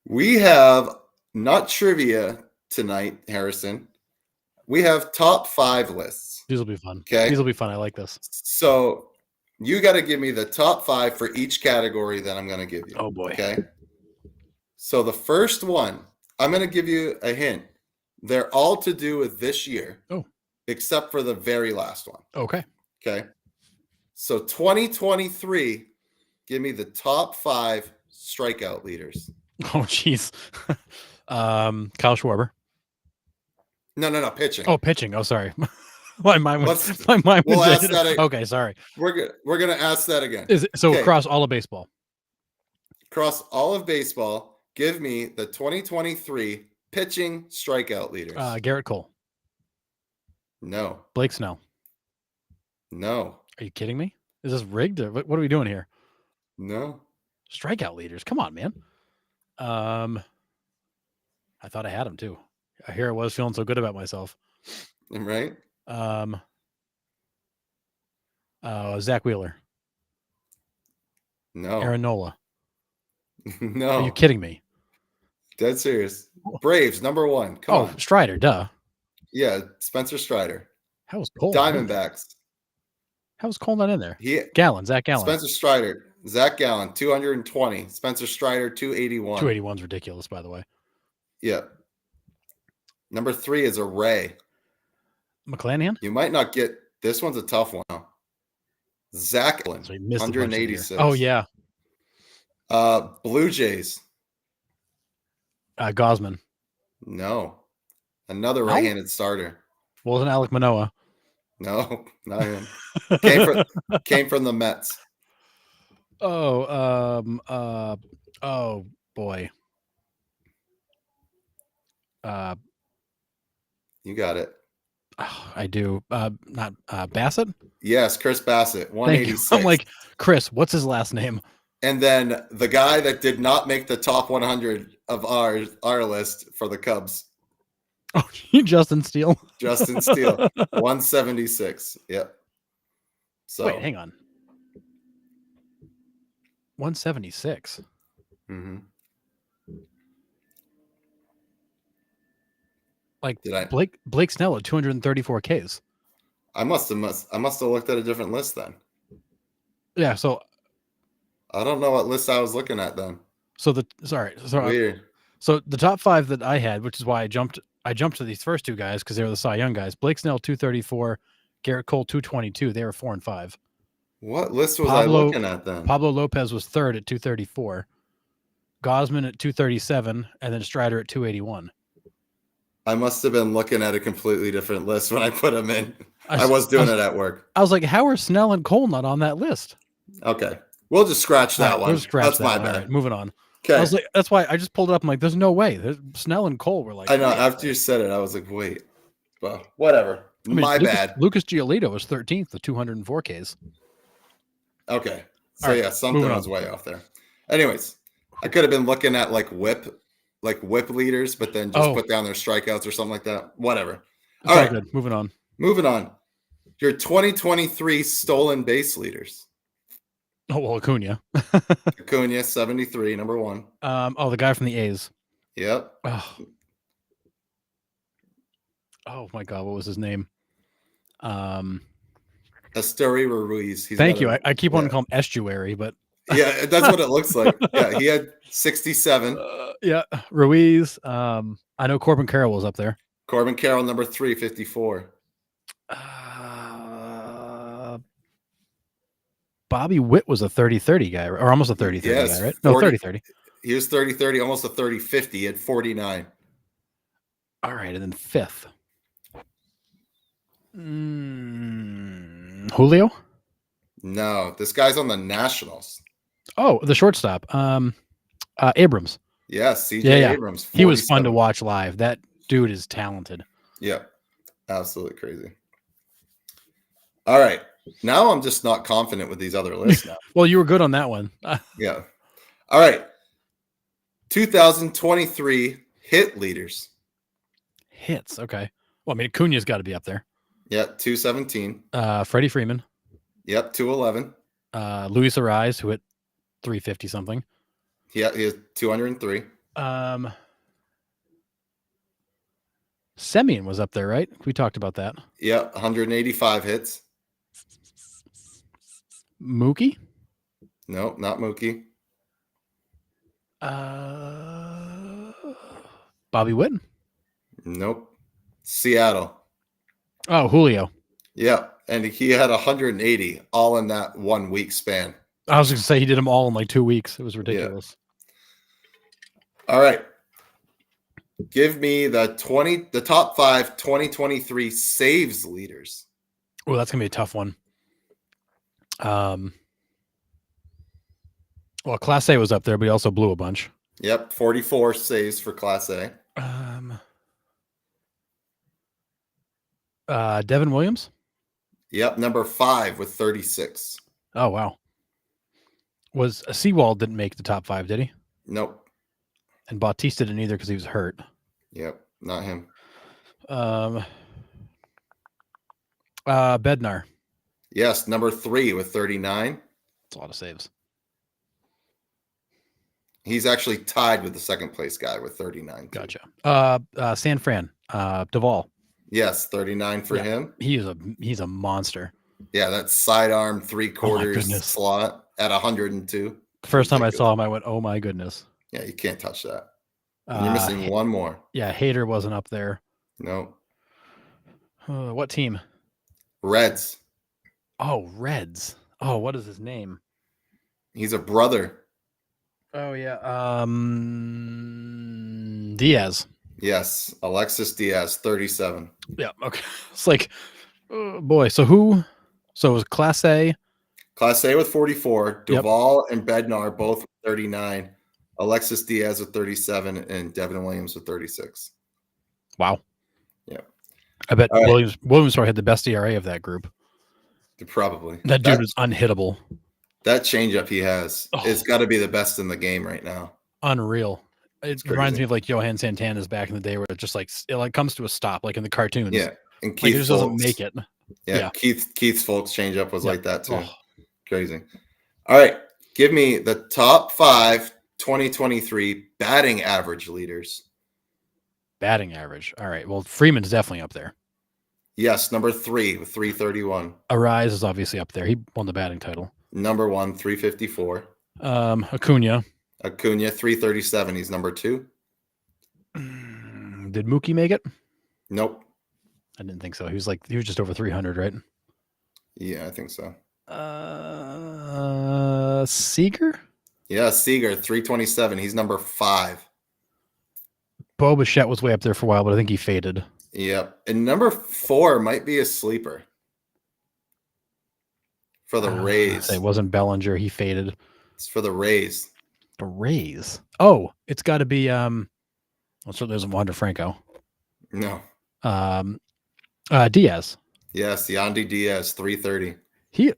We have not trivia tonight, Harrison. We have top 5 lists. These will be fun. Okay. These will be fun. I like this. So you got to give me the top 5 for each category that I'm going to give you. Oh boy. Okay. So the first one, I'm going to give you a hint. They're all to do with this year. Oh. Except for the very last one. Okay. Okay. So 2023, give me the top 5 strikeout leaders. Oh, geez. Kyle Schwarber. No, pitching. Oh, pitching. Oh, sorry. my mind was. Okay, sorry. We're gonna ask that again. Across all of baseball? Across all of baseball, give me the 2023 pitching strikeout leaders. Garrett Cole. No. Blake Snell. No. Are you kidding me? Is this rigged? Or what are we doing here? No. Strikeout leaders. Come on, man. I thought I had him too. Here I was feeling so good about myself. Right. Zach Wheeler. No. Aaron Nola. No. Are you kidding me? Dead serious. Braves, number 1. Come on. Strider, duh. Yeah, Spencer Strider. How was Cole? Diamondbacks. How was Cole not in there? Zach Gallen. Spencer Strider. Zach Gallen, 220. Spencer Strider, 281. 281 is ridiculous, by the way. Yeah. Number 3 is a Ray. McClanahan? You might not get this one's a tough one. Zach Gallen, so 186. Oh, yeah. Blue Jays. Gosman. No. Another right-handed starter. Wasn't Alek Manoah. No, not him. Came from the Mets. Oh boy. You got it. I do. Not Bassett. Yes, Chris Bassett, Thank you. 186. I'm like, Chris, what's his last name? And then the guy that did not make the top 100 of our list for the Cubs, Oh, Justin Steele. Justin Steele, 176. Yep. So Wait, hang on. 176. Mm-hmm. Like Blake Snell at 234 Ks. I must have looked at a different list then. Yeah, so I don't know what list I was looking at then. Weird. So the top 5 that I had, which is why I jumped to these first 2 guys because they were the Cy Young guys. Blake Snell 234, Garrett Cole 222. They were 4 and 5. What list was I looking at then? Pablo Lopez was 3rd at 234, Gosman at 237, and then Strider at 281. I must have been looking at a completely different list when I put them in. I was doing it at work. I was like, how are Snell and Cole not on that list? Okay. We'll just scratch that one. That's my bad. Right, moving on. Okay. I was like, that's why I just pulled it up. I'm like, there's no way. Snell and Cole were like, I know. After you said it, I was like, wait. Well, whatever. My bad. Lucas Giolito was 13th with 204 Ks. Okay. So something was way off there. Anyways, I could have been looking at like whip leaders, but then just put down their strikeouts or something like that. Whatever. All right. Good. Moving on. Your 2023 stolen base leaders. Oh, well, Acuna. Acuna, 73, number 1. The guy from the A's. Yep. Oh my God, what was his name? Esteury Ruiz. Thank you. I keep wanting to call him Estuary, but yeah, that's what it looks like. Yeah, he had 67. Ruiz. I know Corbin Carroll was up there. Corbin Carroll, number 3, 54. Bobby Witt was a 30-30 guy, or almost a 30-30 guy, right? No, 30-30. He was 30-30, almost a 30-50. He had 49. All right, and then 5th. Julio? No, this guy's on the Nationals. Oh, the shortstop. Abrams. Yes, CJ Abrams. 47. He was fun to watch live. That dude is talented. Yeah, absolutely crazy. All right. Now I'm just not confident with these other lists now. Well, you were good on that one. Yeah. All right. 2023 hit leaders. Hits. Okay. Well, I mean, Acuna's got to be up there. Yeah, 217. Freddie Freeman. Yep, 211. Luis Ariz, who hit 350 something. Yeah, he has 203. Semien was up there, right? We talked about that. Yeah, 185 hits. Mookie? No, not Mookie. Bobby Witt? Nope. Seattle. Oh, Julio. Yeah, and he had 180 all in that 1 week span. I was going to say he did them all in like 2 weeks. It was ridiculous. Yeah. All right. Give me the top 5 2023 saves leaders. Oh, that's going to be a tough one. Well, Class A was up there, but he also blew a bunch. Yep, 44 saves for Class A. Devin Williams? Yep, number 5 with 36. Oh, wow. Was Seawald didn't make the top 5, did he? Nope. And Bautista didn't either because he was hurt. Yep, not him. Bednar. Yes, number 3 with 39. That's a lot of saves. He's actually tied with the second place guy with 39. Too. Gotcha. San Fran. Duvall. Yes, 39 for him. He's a monster. Yeah, that sidearm 3/4 slot at 102. First time I saw him, I went, "Oh my goodness!" Yeah, you can't touch that. You're missing one more. Yeah, Hader wasn't up there. No. What team? Reds. Oh, Reds. Oh, what is his name? He's a brother. Oh yeah. Diaz. Yes, Alexis Diaz, 37. Yeah. Okay. It's like Oh, boy. So who? So it was Class A. Class A with 44. Yep. Duvall and Bednar both with 39. Alexis Diaz with 37 and Devin Williams with 36. Wow. Yeah. I bet All right. Williams probably had the best ERA of that group. Probably. That dude is unhittable. That changeup he has Oh. it's got to be the best in the game right now. Unreal. It It's reminds crazy. me of like Johan Santana's back in the day, where it just like it like comes to a stop, like in the cartoons. Yeah. And Like Keith it just doesn't Folks. make it. Yeah. Yeah. Keith Folks changeup was Yep. like that too. Oh. Crazy. All right. Give me the top 5 2023 batting average leaders. Batting average. All right. Well, Freeman's definitely up there. Yes, number 3 with 331. Arise is obviously up there. He won the batting title. Number 1, 354. Acuna. Acuna, 337. He's number 2. Did Mookie make it? Nope. I didn't think so. He was just over 300, right? Yeah, I think so. Seager? Yeah, Seager, 327. He's number 5. Bo Bichette was way up there for a while, but I think he faded. Yep. And number 4 might be a sleeper for the Rays. It wasn't Bellinger. He faded. It's for the Rays. The Rays. Oh, it's got to be. Well, certainly isn't Wander Franco. No. Diaz. Yes, Yandy Diaz, 330. He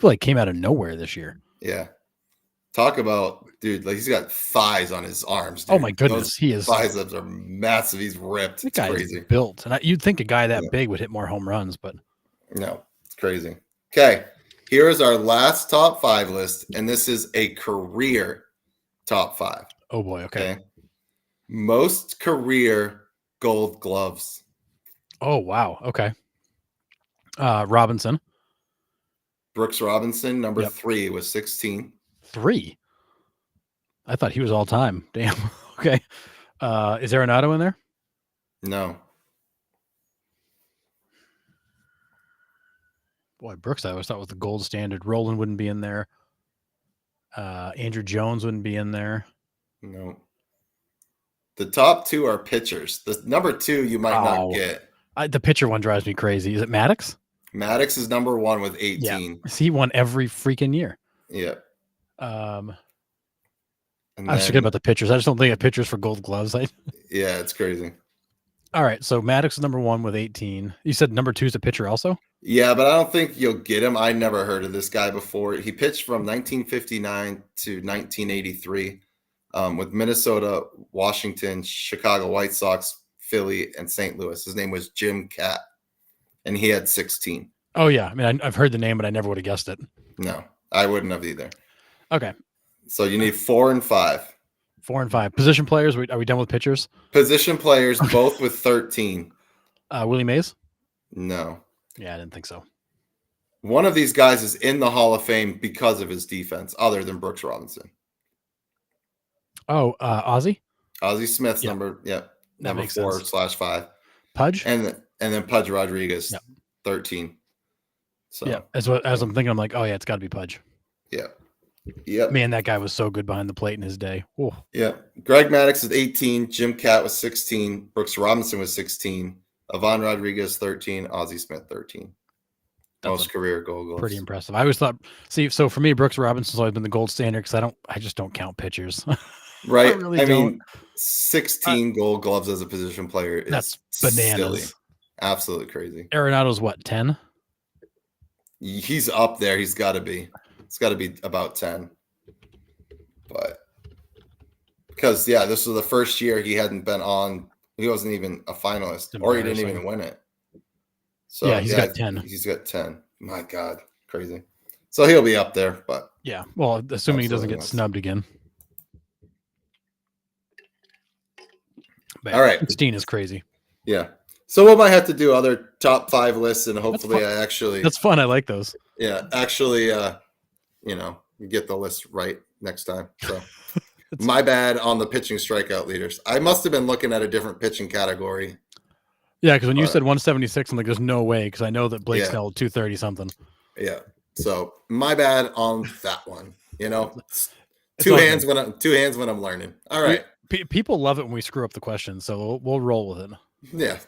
like came out of nowhere this year. Yeah. Talk about, dude, like he's got thighs on his arms. Dude. Oh my goodness, he is. Biceps are massive. He's ripped. That It's guy crazy. is built, and you'd think a guy that big would hit more home runs, but no, it's crazy. Okay, here is our last top 5 list, and this is a career top 5. oh boy, okay. Most career Gold Gloves. Oh wow, okay. Robinson. Brooks Robinson, number Yep. 3 with 16. 3. I thought he was all time. Damn. Okay. Is Arenado in there? No. Boy, Brooks, I always thought was the gold standard. Roland wouldn't be in there. Andrew Jones wouldn't be in there. No. The top 2 are pitchers. The number 2 you might not get. The pitcher one drives me crazy. Is it Maddox? Maddox is number 1 with 18. Yeah. He won every freaking year. Yeah. I was forgetting about the pitchers. I just don't think of pitchers for Gold Gloves. Yeah, it's crazy. All right, so Maddox is number 1 with 18. You said number 2 is a pitcher also? Yeah, but I don't think you'll get him. I never heard of this guy before. He pitched from 1959 to 1983 with Minnesota, Washington, Chicago White Sox, Philly, and St. Louis. His name was Jim Cat, and he had 16. Oh, yeah. I mean, I've heard the name, but I never would have guessed it. No, I wouldn't have either. Okay. So you need 4 and 5. 4 and 5. Position players, are we done with pitchers? Position players, both with 13. Willie Mays? No. Yeah, I didn't think so. One of these guys is in the Hall of Fame because of his defense, other than Brooks Robinson. Oh, Ozzie? Ozzie Smith's Yep. number, That number makes 4/5. Pudge? And then Pudge Rodriguez, Yep. 13. So Yeah, as I'm thinking, I'm like, oh yeah, it's got to be Pudge. Yep. Man, that guy was so good behind the plate in his day. Oh, Yeah. Greg Maddox is 18. Jim Cat was 16. Brooks Robinson was 16. Ivan Rodriguez, 13. Ozzie Smith, 13. Most career Gold Gloves. pretty impressive. I always thought, so for me, Brooks Robinson's always been the gold standard because I just don't count pitchers. Right. really I don't. mean, 16 Gold Gloves as a position player is That's bananas. silly. Absolutely crazy. Arenado's what, 10? He's up there. He's got to be. It's got to be about 10. But because, this was the first year he hadn't been on. He wasn't even a finalist, or he didn't even win it. So Yeah, he's got 10. He's got 10. My God, crazy. So he'll be up there, but Yeah. Well, assuming he doesn't Absolutely get nuts. snubbed again. But All right. 16 is crazy. yeah. So we might have to do other top 5 lists, and hopefully fun. I actually, That's fun. I like those. get the list right next time. So my bad on the pitching strikeout leaders. I must have been looking at a different pitching category. Yeah, because when you Alright. said 176, I'm like, there's no way, because I know that Blake Yeah. Snell 230 something. Yeah. So my bad on that one. It's Two all hands when I'm learning. All right. People love it when we screw up the questions, so we'll roll with it. Yeah.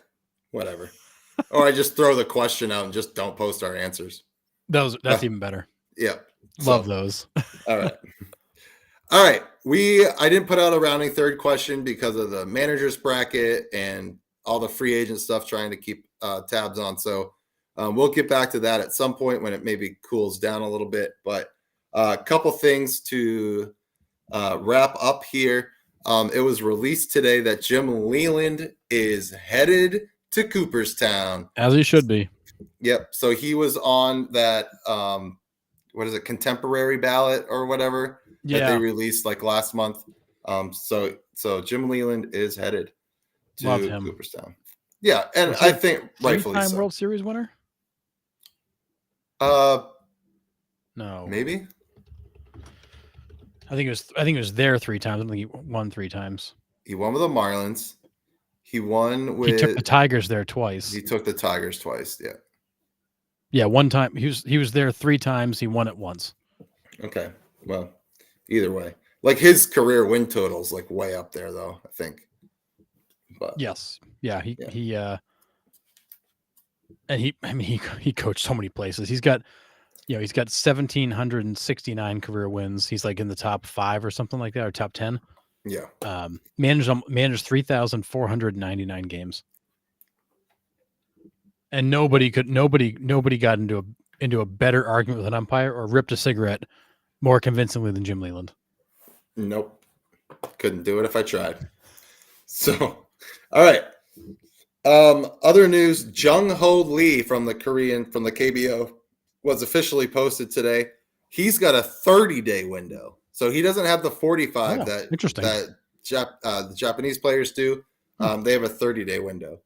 Whatever. Or I just throw the question out and just don't post our answers. That's even better. Yeah. Love those. All right. All right. I didn't put out a rounding third question because of the manager's bracket and all the free agent stuff trying to keep tabs on. So we'll get back to that at some point when it maybe cools down a little bit. But a couple things to wrap up here. It was released today that Jim Leland is headed to Cooperstown. As he should be. Yep. So he was on that, what is it, contemporary ballot or whatever that they released like last month. So Jim Leland is headed to Cooperstown. Yeah, and I think rightfully so. World Series winner? No. Maybe. I think it was there 3 times. I don't think he won 3 times. He won with the Marlins. He took the Tigers there twice. He took the Tigers twice, yeah. Yeah, one time. He was there 3 times. He won it once. Okay. Well, either way. Like his career win total's like way up there though, I think. But yes. Yeah, he coached so many places. He's got 1,769 career wins. He's like in the top 5 or something like that, or top 10. Yeah. Managed 3,499 games. And nobody got into a better argument with an umpire or ripped a cigarette more convincingly than Jim Leland. Nope. Couldn't do it if I tried. So, all right. Other news, Jung Ho Lee from the KBO was officially posted today. He's got a 30-day window. So he doesn't have the 45 that the Japanese players do. They have a 30-day window.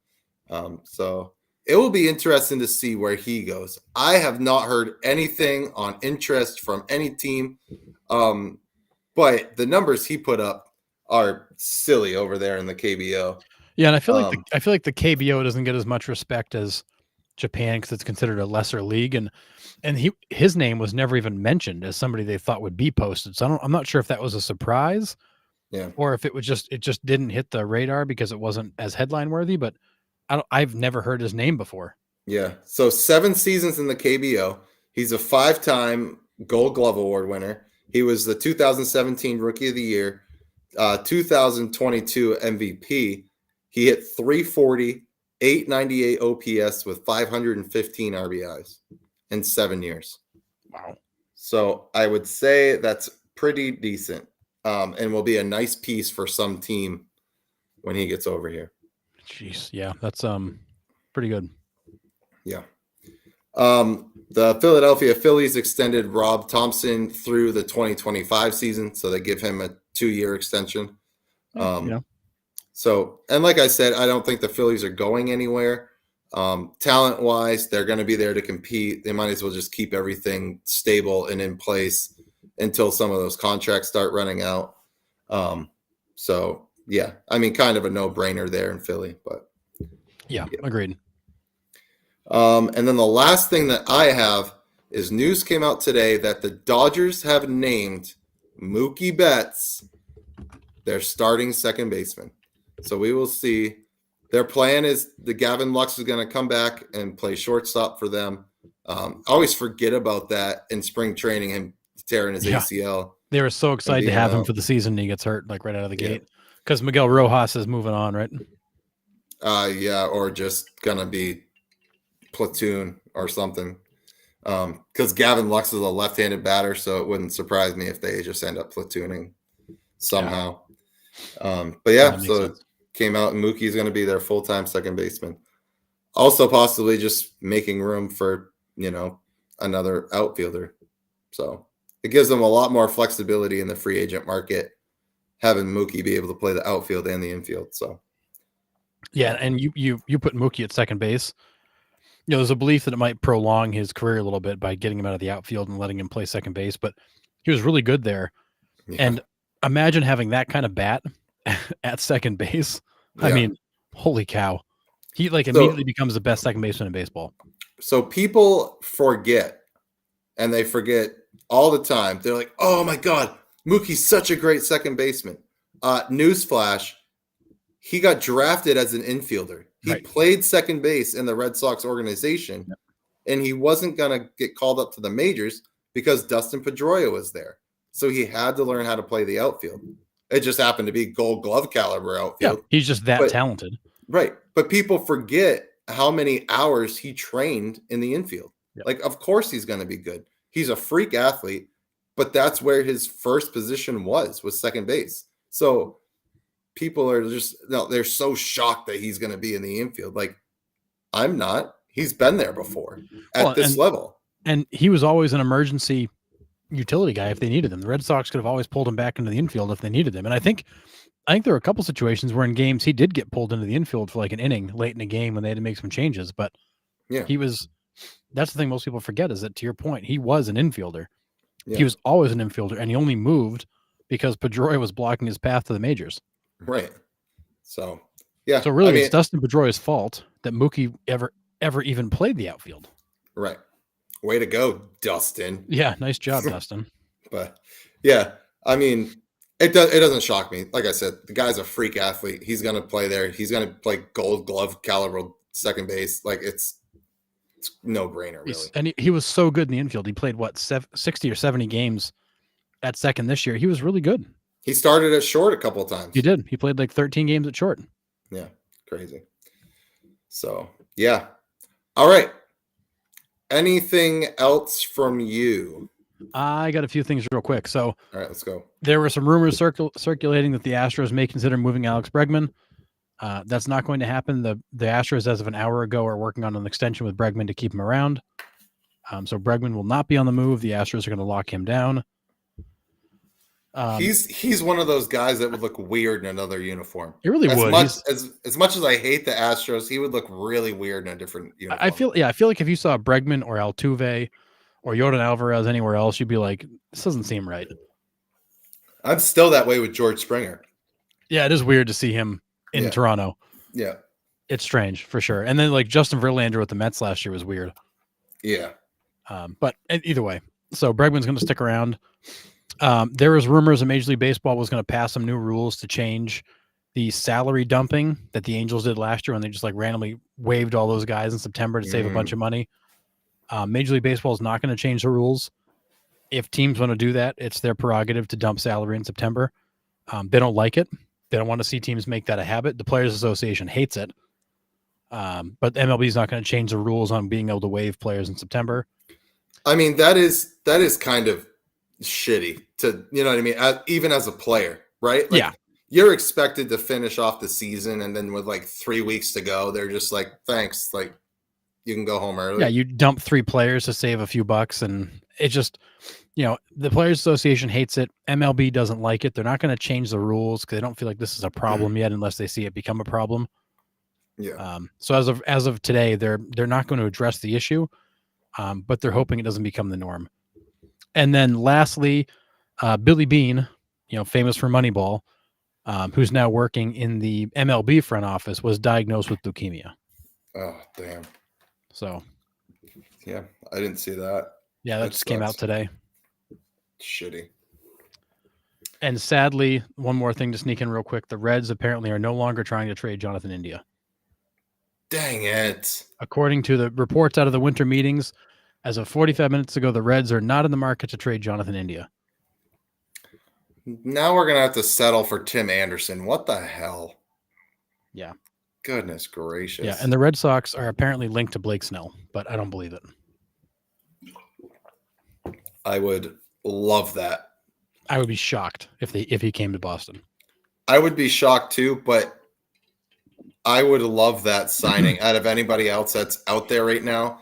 So it will be interesting to see where he goes. I have not heard anything on interest from any team. But the numbers he put up are silly over there in the KBO. Yeah, and I feel like the KBO doesn't get as much respect as Japan because it's considered a lesser league, and his name was never even mentioned as somebody they thought would be posted. So I'm not sure if that was a surprise, or if it just didn't hit the radar because it wasn't as headline worthy. But I've never heard his name before. Yeah, so 7 seasons in the KBO. He's a 5-time Gold Glove Award winner. He was the 2017 Rookie of the Year, 2022 MVP. He hit 340, 898 OPS with 515 RBIs in 7 years. Wow. So I would say that's pretty decent, and will be a nice piece for some team when he gets over here. Jeez, yeah, that's pretty good. Yeah. The Philadelphia Phillies extended Rob Thompson through the 2025 season, so they give him a 2-year extension. So, and like I said, I don't think the Phillies are going anywhere. Talent-wise, they're going to be there to compete. They might as well just keep everything stable and in place until some of those contracts start running out. So, yeah, I mean, kind of a no-brainer there in Philly, but yeah. Agreed. And then the last thing that I have is news came out today that the Dodgers have named Mookie Betts their starting second baseman. So we will see. Their plan is the Gavin Lux is going to come back and play shortstop for them. I always forget about that in spring training, him tearing his ACL. They were so excited to have him for the season, and he gets hurt like right out of the gate because Miguel Rojas is moving on, right? Or just going to be platoon or something. Because Gavin Lux is a left-handed batter, so it wouldn't surprise me if they just end up platooning somehow. But yeah, so it came out and Mookie's going to be their full-time second baseman. Also possibly just making room for, another outfielder. So it gives them a lot more flexibility in the free agent market, having Mookie be able to play the outfield and the infield. So yeah, and you put Mookie at second base. There's a belief that it might prolong his career a little bit by getting him out of the outfield and letting him play second base, but he was really good there. Yeah. And imagine having that kind of bat at second base. Yeah. I mean, holy cow. He immediately becomes the best second baseman in baseball. So people forget, and they forget all the time. They're like, oh my God, Mookie's such a great second baseman. Newsflash, he got drafted as an infielder. He Right. played second base in the Red Sox organization, Yep. and he wasn't going to get called up to the majors because Dustin Pedroia was there. So he had to learn how to play the outfield. It just happened to be Gold Glove caliber Yeah, outfield. he's just that But- talented. Right. But people forget how many hours he trained in the infield. Yep. Like, of course he's going to be good. He's a freak athlete, but that's where his first position was second base. So people are just, they're so shocked that he's going to be in the infield. Like, I'm not. He's been there before at Well, this level. And he was always an emergency utility guy if they needed him. The Red Sox could have always pulled him back into the infield if they needed him. And I think there were a couple situations where in games he did get pulled into the infield for like an inning late in the game when they had to make some changes. But Yeah. that's the thing most people forget is that, to your point, he was an infielder. Yeah. He was always an infielder, and he only moved because Pedroia was blocking his path to the majors. Right. So, yeah. So really, I mean, it's Dustin Pedroia's fault that Mookie ever even played the outfield. right. Way to go, Dustin. Yeah, nice job, Dustin. But yeah, I mean, it doesn't shock me. Like I said, the guy's a freak athlete. He's gonna play there. He's gonna play Gold Glove caliber second base. Like it's no brainer, really. And he was so good in the infield. He played 60 or 70 games at second this year. He was really good. He started at short a couple of times. He did. He played like 13 games at short. Yeah, crazy. So yeah. All right. Anything else from you? I got a few things real quick. So All right, let's go. there were some rumors circulating that the Astros may consider moving Alex Bregman. That's not going to happen. The Astros, as of an hour ago, are working on an extension with Bregman to keep him around. So Bregman will not be on the move. The Astros are going to lock him down. He's one of those guys that would look weird in another uniform. He really would. As much as I hate the Astros, he would look really weird in a different uniform. I feel like if you saw Bregman or Altuve or Yordan Alvarez anywhere else, you'd be like, this doesn't seem right. I'm still that way with George Springer. Yeah, it is weird to see him in Toronto. Yeah. It's strange for sure. And then like Justin Verlander with the Mets last year was weird. Yeah. But either way, so Bregman's going to stick around. There was rumors that Major League Baseball was going to pass some new rules to change the salary dumping that the Angels did last year when they just like randomly waived all those guys in September to save a bunch of money. Major League Baseball is not going to change the rules. If teams want to do that, it's their prerogative to dump salary in September. They don't like it. They don't want to see teams make that a habit. The Players Association hates it. But MLB is not going to change the rules on being able to waive players in September. I mean, that is kind of shitty to, you know what I mean? Even as a player, right? Like, yeah. You're expected to finish off the season, and then with like 3 weeks to go, they're just like, thanks. Like, you can go home early. Yeah, you dump 3 players to save a few bucks, and it just, the Players Association hates it. MLB doesn't like it. They're not going to change the rules because they don't feel like this is a problem yet, unless they see it become a problem. Yeah. So as of today, they're not going to address the issue, but they're hoping it doesn't become the norm. And then lastly, Billy Beane, famous for Moneyball, who's now working in the MLB front office, was diagnosed with leukemia. Oh, damn. So, yeah, I didn't see that. Yeah, that just came out today. Shitty. And sadly, one more thing to sneak in real quick. The Reds apparently are no longer trying to trade Jonathan India. Dang it. According to the reports out of the winter meetings, as of 45 minutes ago, the Reds are not in the market to trade Jonathan India. Now we're going to have to settle for Tim Anderson. What the hell? Yeah. Goodness gracious. Yeah, and the Red Sox are apparently linked to Blake Snell, but I don't believe it. I would love that. I would be shocked if he came to Boston. I would be shocked too, but I would love that signing out of anybody else that's out there right now.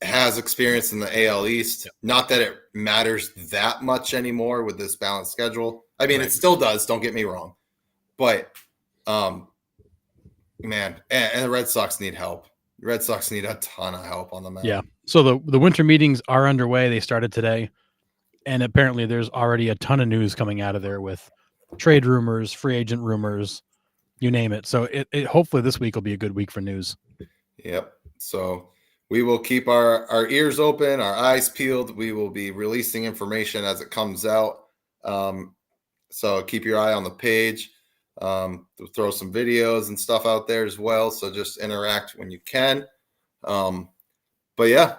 Has experience in the AL East. Yep. Not that it matters that much anymore with this balanced schedule. I mean, It still does. Don't get me wrong, but man, and the Red Sox need help. The Red Sox need a ton of help on the mound. Yeah. So the winter meetings are underway. They started today, and apparently there's already a ton of news coming out of there with trade rumors, free agent rumors, you name it. So it hopefully this week will be a good week for news. Yep. So we will keep our ears open, our eyes peeled. We will be releasing information as it comes out. So keep your eye on the page. Throw some videos and stuff out there as well. So just interact when you can. But yeah,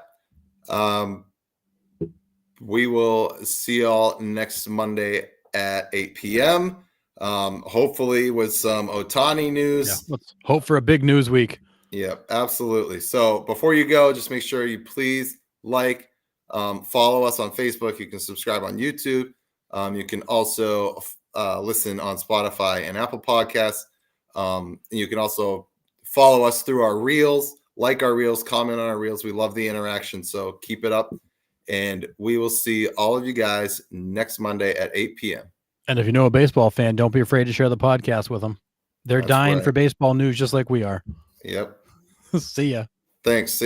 we will see y'all next Monday at 8 p.m. Hopefully with some Ohtani news. Yeah, let's hope for a big news week. Yeah, absolutely. So before you go, just make sure you please follow us on Facebook. You can subscribe on YouTube. You can also listen on Spotify and Apple Podcasts. You can also follow us through our reels, like our reels, comment on our reels. We love the interaction. So keep it up. And we will see all of you guys next Monday at 8 p.m. And if you know a baseball fan, don't be afraid to share the podcast with them. They're That's dying right. for baseball news just like we are. Yep. See ya. Thanks. See